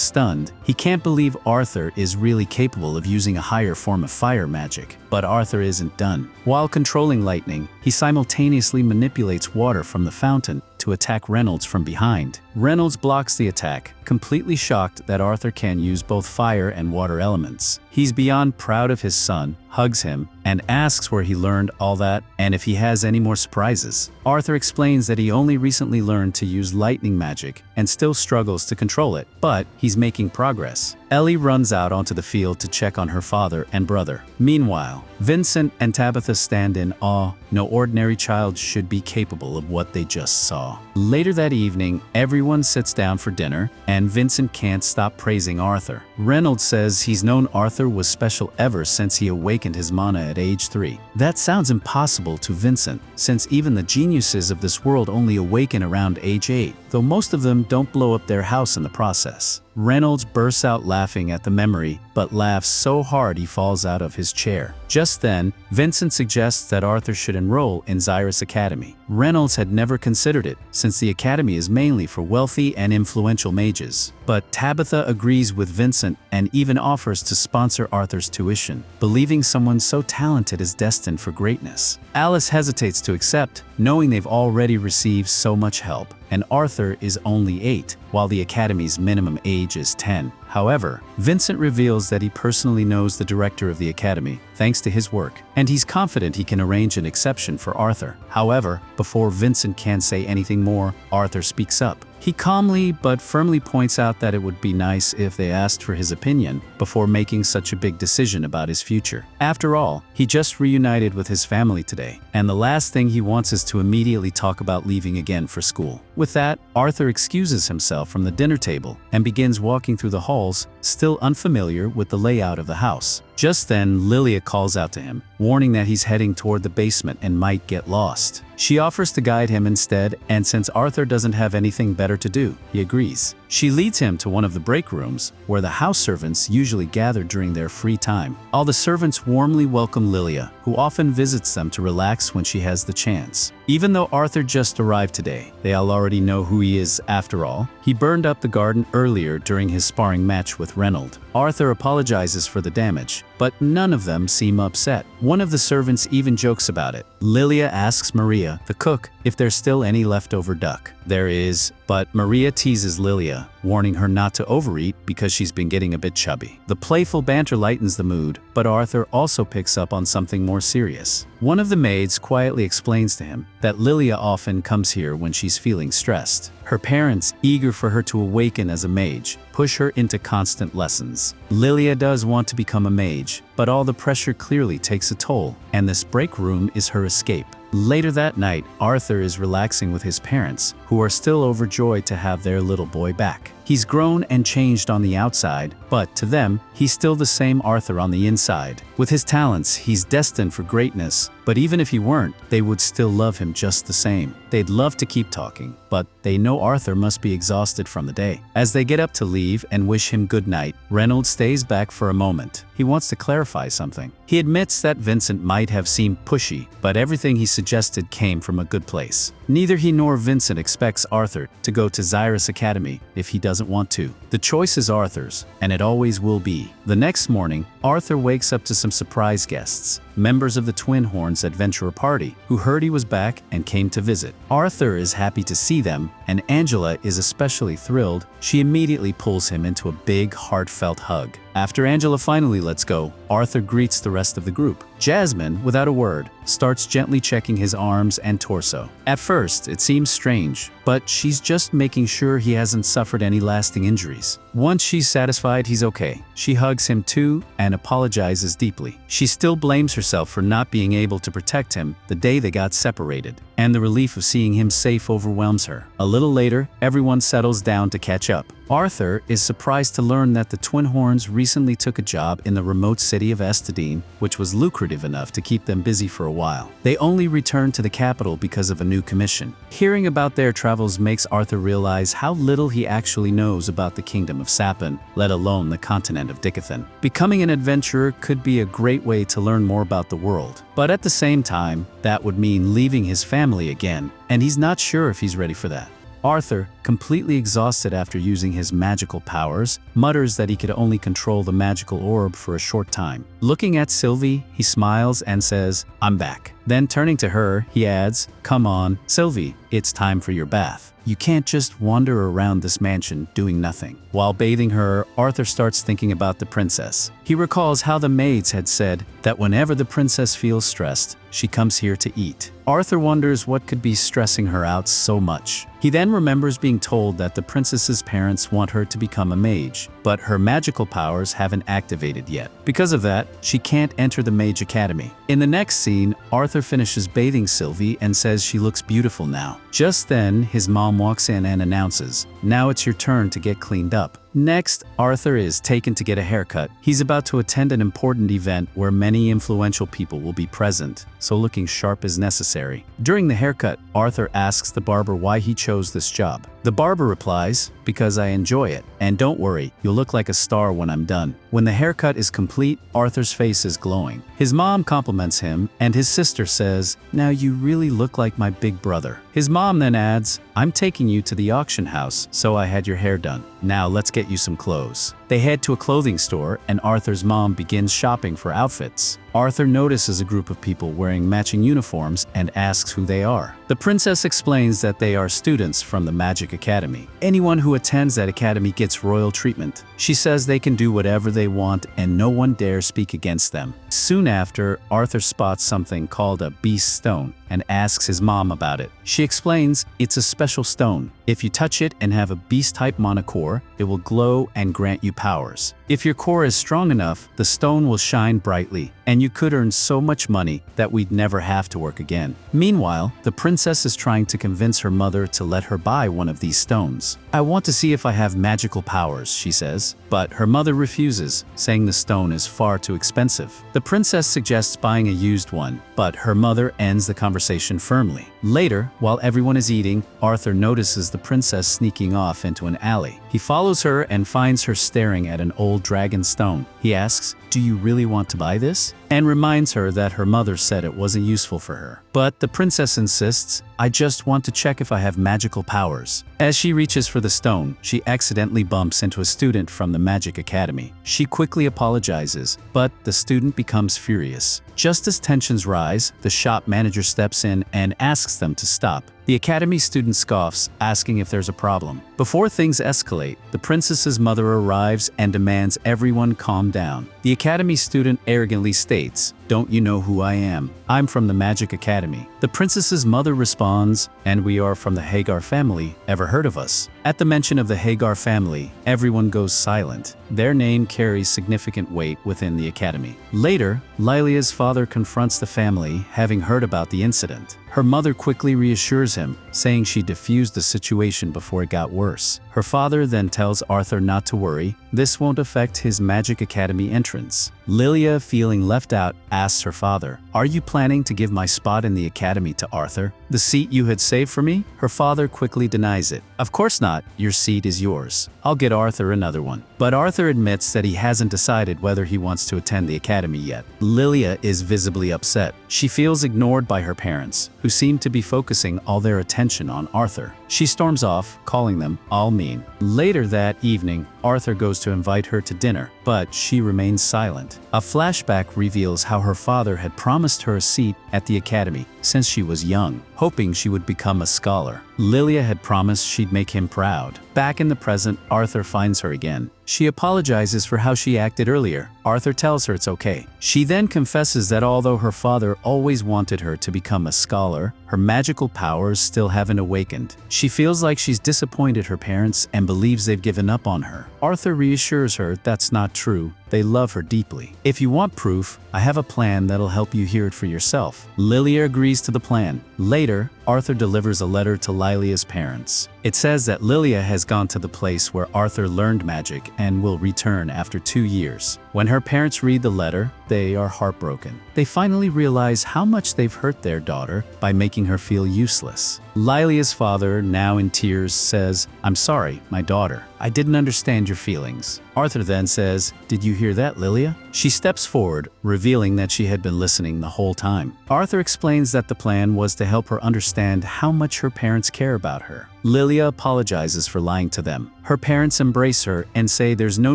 stunned. He can't believe Arthur is really capable of using a higher form of fire magic. But Arthur isn't done. While controlling lightning, he simultaneously manipulates water from the fountain to attack Reynolds from behind. Reynolds blocks the attack, completely shocked that Arthur can use both fire and water elements. He's beyond proud of his son, hugs him, and asks where he learned all that and if he has any more surprises. Arthur explains that he only recently learned to use lightning magic and still struggles to control it, but he's making progress. Ellie runs out onto the field to check on her father and brother. Meanwhile, Vincent and Tabitha stand in awe. No ordinary child should be capable of what they just saw. Later that evening, everyone sits down for dinner, and Vincent can't stop praising Arthur. Reynolds says he's known Arthur was special ever since he awakened his mana at age 3. That sounds impossible to Vincent, since even the geniuses of this world only awaken around age 8, though most of them don't blow up their house in the process. Reynolds bursts out laughing at the memory, but laughs so hard he falls out of his chair. Just then, Vincent suggests that Arthur should enroll in Xyrus Academy. Reynolds had never considered it, since the academy is mainly for wealthy and influential mages. But Tabitha agrees with Vincent and even offers to sponsor Arthur's tuition, believing someone so talented is destined for greatness. Alice hesitates to accept, knowing they've already received so much help, and Arthur is only 8, while the academy's minimum age is 10. However, Vincent reveals that he personally knows the director of the academy, thanks to his work, and he's confident he can arrange an exception for Arthur. However, before Vincent can say anything more, Arthur speaks up. He calmly but firmly points out that it would be nice if they asked for his opinion before making such a big decision about his future. After all, he just reunited with his family today, and the last thing he wants is to immediately talk about leaving again for school. With that, Arthur excuses himself from the dinner table and begins walking through the halls, still unfamiliar with the layout of the house. Just then, Lilia calls out to him, warning that he's heading toward the basement and might get lost. She offers to guide him instead, and since Arthur doesn't have anything better to do, he agrees. She leads him to one of the break rooms, where the house servants usually gather during their free time. All the servants warmly welcome Lilia, who often visits them to relax when she has the chance. Even though Arthur just arrived today, they all already know who he is after all. He burned up the garden earlier during his sparring match with Reynolds. Arthur apologizes for the damage, but none of them seem upset. One of the servants even jokes about it. Lilia asks Maria, the cook, if there's still any leftover duck. There is, but Maria teases Lilia, warning her not to overeat because she's been getting a bit chubby. The playful banter lightens the mood, but Arthur also picks up on something more serious. One of the maids quietly explains to him that Lilia often comes here when she's feeling stressed. Her parents, eager for her to awaken as a mage, push her into constant lessons. Lilia does want to become a mage, but all the pressure clearly takes a toll, and this break room is her escape. Later that night, Arthur is relaxing with his parents, who are still overjoyed to have their little boy back. He's grown and changed on the outside, but to them, he's still the same Arthur on the inside. With his talents, he's destined for greatness, but even if he weren't, they would still love him just the same. They'd love to keep talking, but they know Arthur must be exhausted from the day. As they get up to leave and wish him good night, Reynolds stays back for a moment. He wants to clarify something. He admits that Vincent might have seemed pushy, but everything he suggested came from a good place. Neither he nor Vincent expects Arthur to go to Xyrus Academy if he doesn't want to. The choice is Arthur's, and it always will be. The next morning, Arthur wakes up to some surprise guests, members of the Twin Horns Adventurer Party, who heard he was back and came to visit. Arthur is happy to see them, and Angela is especially thrilled. She immediately pulls him into a big, heartfelt hug. After Angela finally lets go, Arthur greets the rest of the group. Jasmine, without a word, starts gently checking his arms and torso. At first, it seems strange, but she's just making sure he hasn't suffered any lasting injuries. Once she's satisfied he's okay, she hugs him too and apologizes deeply. She still blames herself for not being able to protect him the day they got separated, and the relief of seeing him safe overwhelms her. A little later, everyone settles down to catch up. Arthur is surprised to learn that the Twin Horns recently took a job in the remote city of Escorting, which was lucrative enough to keep them busy for a while. They only returned to the capital because of a new commission. Hearing about their travels makes Arthur realize how little he actually knows about the kingdom of Sapin, let alone the continent of Dicathan. Becoming an adventurer could be a great way to learn more about the world, but at the same time, that would mean leaving his family again, and he's not sure if he's ready for that. Arthur, completely exhausted after using his magical powers, mutters that he could only control the magical orb for a short time. Looking at Sylvie, he smiles and says, "I'm back." Then turning to her, he adds, "Come on, Sylvie, it's time for your bath. You can't just wander around this mansion doing nothing." While bathing her, Arthur starts thinking about the princess. He recalls how the maids had said that whenever the princess feels stressed, she comes here to eat. Arthur wonders what could be stressing her out so much. He then remembers being told that the princess's parents want her to become a mage, but her magical powers haven't activated yet. Because of that, she can't enter the Mage Academy. In the next scene, Arthur finishes bathing Sylvie and says she looks beautiful now. Just then, his mom walks in and announces, "Now it's your turn to get cleaned up." Next, Arthur is taken to get a haircut. He's about to attend an important event where many influential people will be present, so looking sharp is necessary. During the haircut, Arthur asks the barber why he chose this job. The barber replies, "Because I enjoy it, and don't worry, you'll look like a star when I'm done." When the haircut is complete, Arthur's face is glowing. His mom compliments him, and his sister says, "Now you really look like my big brother." His mom then adds, "I'm taking you to the auction house, so I had your hair done. Now let's get you some clothes." They head to a clothing store, and Arthur's mom begins shopping for outfits. Arthur notices a group of people wearing matching uniforms and asks who they are. The princess explains that they are students from the Magic Academy. Anyone who attends that academy gets royal treatment. She says they can do whatever they want and no one dare speak against them. Soon after, Arthur spots something called a beast stone and asks his mom about it. She explains it's a special stone. If you touch it and have a beast-type monocore, it will glow and grant you powers. If your core is strong enough, the stone will shine brightly, and you could earn so much money that we'd never have to work again. Meanwhile, the princess is trying to convince her mother to let her buy one of these stones. "I want to see if I have magical powers," she says, but her mother refuses, saying the stone is far too expensive. The princess suggests buying a used one, but her mother ends the conversation firmly. Later, while everyone is eating, Arthur notices the princess sneaking off into an alley. He follows her and finds her staring at an old dragon stone. He asks, "Do you really want to buy this?" and reminds her that her mother said it wasn't useful for her. But the princess insists, "I just want to check if I have magical powers." As she reaches for the stone, she accidentally bumps into a student from the Magic Academy. She quickly apologizes, but the student becomes furious. Just as tensions rise, the shop manager steps in and asks them to stop. The academy student scoffs, asking if there's a problem. Before things escalate, the princess's mother arrives and demands everyone calm down. The academy student arrogantly states, "Don't you know who I am? I'm from the Magic Academy." The princess's mother responds, "And we are from the Hagar family. Ever heard of us?" At the mention of the Hagar family, everyone goes silent. Their name carries significant weight within the academy. Later, Lilia's father confronts the family, having heard about the incident. Her mother quickly reassures him, saying she diffused the situation before it got worse. Her father then tells Arthur not to worry, this won't affect his Magic Academy entrance. Lilia, feeling left out, asks her father, "Are you planning to give my spot in the academy to Arthur? The seat you had saved for me?" Her father quickly denies it. "Of course not, your seat is yours. I'll get Arthur another one." But Arthur admits that he hasn't decided whether he wants to attend the academy yet. Lilia is visibly upset. She feels ignored by her parents, who seem to be focusing all their attention on Arthur. She storms off, calling them all mean. Later that evening, Arthur goes to invite her to dinner, but she remains silent. A flashback reveals how her father had promised her a seat at the academy since she was young. hoping she would become a scholar. Lilia had promised she'd make him proud. Back in the present, Arthur finds her again. She apologizes for how she acted earlier. Arthur tells her it's okay. She then confesses that although her father always wanted her to become a scholar, her magical powers still haven't awakened. She feels like she's disappointed her parents and believes they've given up on her. Arthur reassures her that's not true. They love her deeply. If you want proof, I have a plan that'll help you hear it for yourself. Lilia agrees to the plan. Later, Arthur delivers a letter to Lilia's parents. It says that Lilia has gone to the place where Arthur learned magic and will return after 2 years. When her parents read the letter, they are heartbroken. They finally realize how much they've hurt their daughter by making her feel useless. Lilia's father, now in tears, says, "I'm sorry, my daughter. I didn't understand your feelings." Arthur then says, "Did you hear that, Lilia?" She steps forward, revealing that she had been listening the whole time. Arthur explains that the plan was to help her understand how much her parents care about her. Lilia apologizes for lying to them. Her parents embrace her and say there's no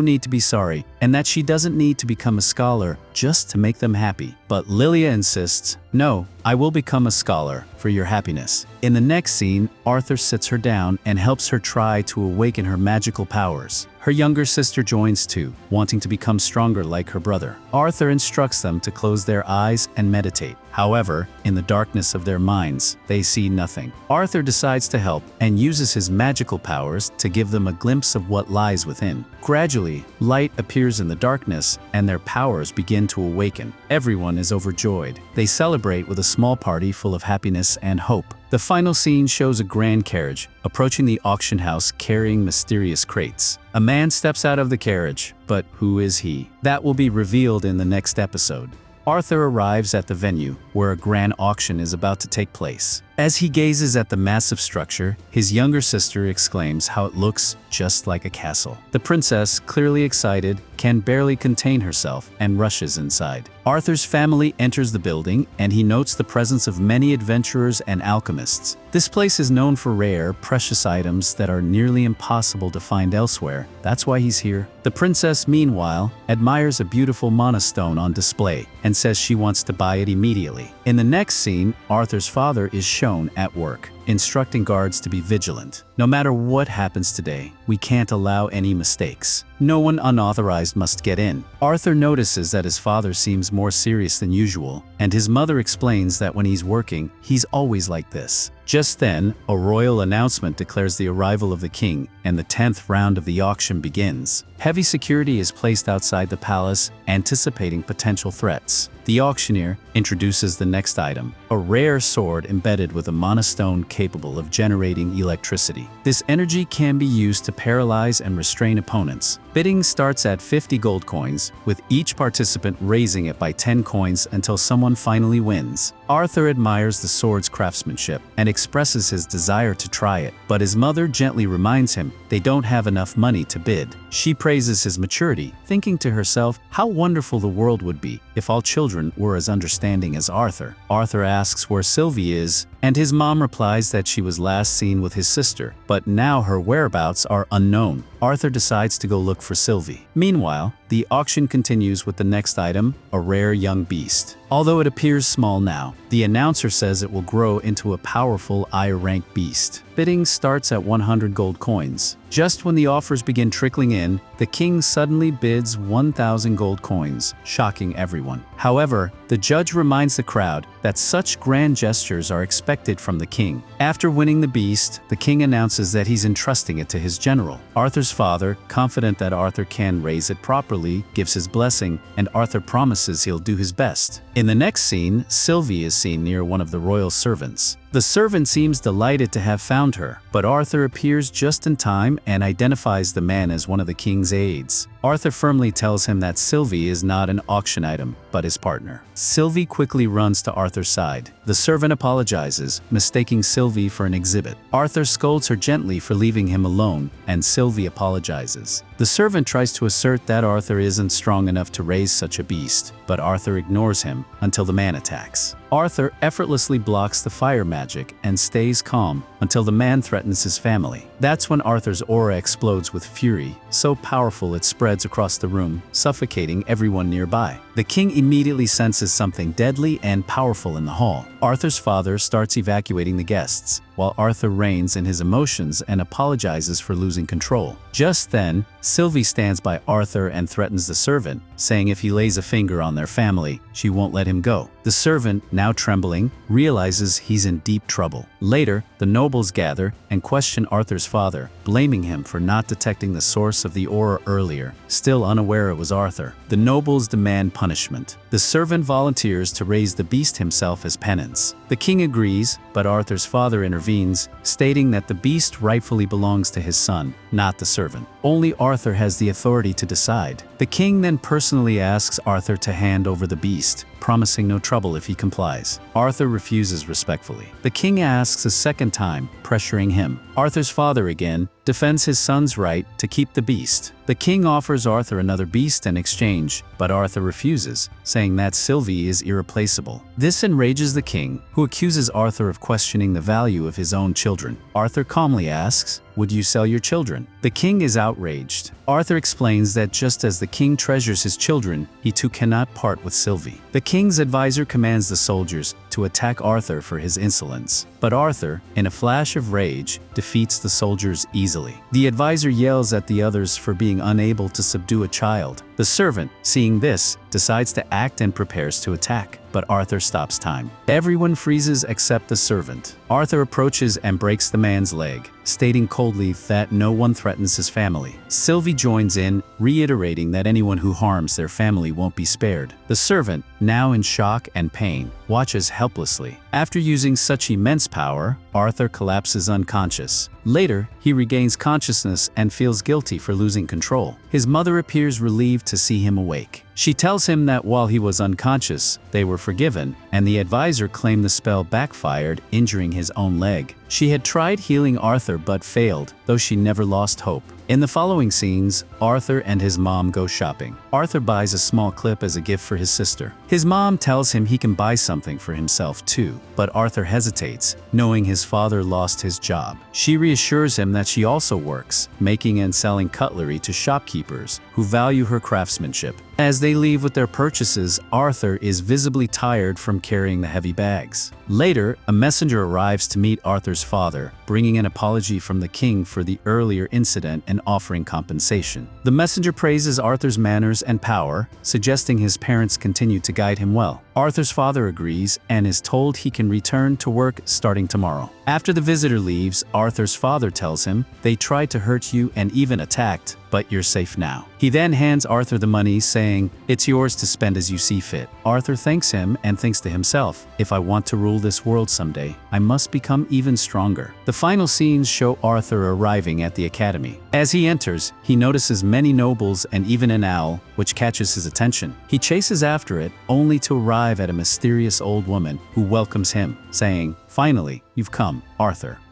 need to be sorry and that she doesn't need to become a scholar just to make them happy. But Lilia insists, "No, I will become a scholar for your happiness." In the next scene, Arthur sits her down and helps her try to awaken her magical powers. Her younger sister joins too, wanting to become stronger like her brother. Arthur instructs them to close their eyes and meditate. However, in the darkness of their minds, they see nothing. Arthur decides to help and uses his magical powers to give them a glimpse of what lies within. Gradually, light appears in the darkness and their powers begin to awaken. Everyone is overjoyed. They celebrate with a small party full of happiness and hope. The final scene shows a grand carriage approaching the auction house carrying mysterious crates. A man steps out of the carriage, but who is he? That will be revealed in the next episode. Arthur arrives at the venue where a grand auction is about to take place. As he gazes at the massive structure, his younger sister exclaims how it looks just like a castle. The princess, clearly excited, can barely contain herself and rushes inside. Arthur's family enters the building and he notes the presence of many adventurers and alchemists. This place is known for rare, precious items that are nearly impossible to find elsewhere. That's why he's here. The princess, meanwhile, admires a beautiful monostone on display and says she wants to buy it immediately. In the next scene, Arthur's father is shown at work, instructing guards to be vigilant. No matter what happens today, we can't allow any mistakes. No one unauthorized must get in. Arthur notices that his father seems more serious than usual, and his mother explains that when he's working, he's always like this. Just then, a royal announcement declares the arrival of the king, and the 10th round of the auction begins. Heavy security is placed outside the palace, anticipating potential threats. The auctioneer introduces the next item, a rare sword embedded with a monostone capable of generating electricity. This energy can be used to paralyze and restrain opponents. Bidding starts at 50 gold coins, with each participant raising it by 10 coins until someone finally wins. Arthur admires the sword's craftsmanship and expresses his desire to try it, but his mother gently reminds him they don't have enough money to bid. She praises his maturity, thinking to herself how wonderful the world would be if all children were as understanding as Arthur. Arthur asks where Sylvie is, and his mom replies that she was last seen with his sister, but now her whereabouts are unknown. Arthur decides to go look for Sylvie. Meanwhile, the auction continues with the next item, a rare young beast. Although it appears small now, the announcer says it will grow into a powerful I-rank beast. Bidding starts at 100 gold coins. Just when the offers begin trickling in, the king suddenly bids 1,000 gold coins, shocking everyone. However, the judge reminds the crowd that such grand gestures are expected from the king. After winning the beast, the king announces that he's entrusting it to his general. Arthur's father, confident that Arthur can raise it properly, gives his blessing, and Arthur promises he'll do his best. In the next scene, Sylvie is seen near one of the royal servants. The servant seems delighted to have found her, but Arthur appears just in time and identifies the man as one of the king's aides. Arthur firmly tells him that Sylvie is not an auction item, but his partner. Sylvie quickly runs to Arthur's side. The servant apologizes, mistaking Sylvie for an exhibit. Arthur scolds her gently for leaving him alone, and Sylvie apologizes. The servant tries to assert that Arthur isn't strong enough to raise such a beast, but Arthur ignores him until the man attacks. Arthur effortlessly blocks the fire magic and stays calm until the man threatens his family. That's when Arthur's aura explodes with fury, so powerful it spreads across the room, suffocating everyone nearby. The king immediately senses something deadly and powerful in the hall. Arthur's father starts evacuating the guests, while Arthur reins in his emotions and apologizes for losing control. Just then, Sylvie stands by Arthur and threatens the servant, saying if he lays a finger on their family, she won't let him go. The servant, now trembling, realizes he's in deep trouble. Later, the nobles gather and question Arthur's father, blaming him for not detecting the source of the aura earlier. Still unaware it was Arthur, the nobles demand punishment. The servant volunteers to raise the beast himself as penance. The king agrees, but Arthur's father intervenes, stating that the beast rightfully belongs to his son, not the servant. Only Arthur has the authority to decide. The king then personally asks Arthur to hand over the beast, promising no trouble if he complies. Arthur refuses respectfully. The king asks a second time, pressuring him. Arthur's father again defends his son's right to keep the beast. The king offers Arthur another beast in exchange, but Arthur refuses, saying that Sylvie is irreplaceable. This enrages the king, who accuses Arthur of questioning the value of his own children. Arthur calmly asks, "Would you sell your children?" The king is outraged. Arthur explains that just as the king treasures his children, he too cannot part with Sylvie. The king's advisor commands the soldiers to attack Arthur for his insolence, but Arthur, in a flash of rage, defeats the soldiers easily. The advisor yells at the others for being unable to subdue a child. The servant, seeing this, decides to act and prepares to attack, but Arthur stops time. Everyone freezes except the servant. Arthur approaches and breaks the man's leg, stating coldly that no one threatens his family. Sylvie joins in, reiterating that anyone who harms their family won't be spared. The servant, now in shock and pain, watches helplessly. After using such immense power, Arthur collapses unconscious. Later, he regains consciousness and feels guilty for losing control. His mother appears relieved to see him awake. She tells him that while he was unconscious, they were forgiven, and the advisor claimed the spell backfired, injuring his own leg. She had tried healing Arthur but failed, though she never lost hope. In the following scenes, Arthur and his mom go shopping. Arthur buys a small clip as a gift for his sister. His mom tells him he can buy something for himself too, but Arthur hesitates, knowing his father lost his job. She reassures him that she also works, making and selling cutlery to shopkeepers who value her craftsmanship. As they leave with their purchases, Arthur is visibly tired from carrying the heavy bags. Later, a messenger arrives to meet Arthur's father, bringing an apology from the king for the earlier incident and offering compensation. The messenger praises Arthur's manners and power, suggesting his parents continue to guide him well. Arthur's father agrees and is told he can return to work starting tomorrow. After the visitor leaves, Arthur's father tells him, "They tried to hurt you and even attacked, but you're safe now." He then hands Arthur the money, saying, "It's yours to spend as you see fit." Arthur thanks him and thinks to himself, "If I want to rule this world someday, I must become even stronger." The final scenes show Arthur arriving at the academy. As he enters, he notices many nobles and even an owl, which catches his attention. He chases after it, only to arrive at a mysterious old woman who welcomes him, saying, "Finally, you've come, Arthur."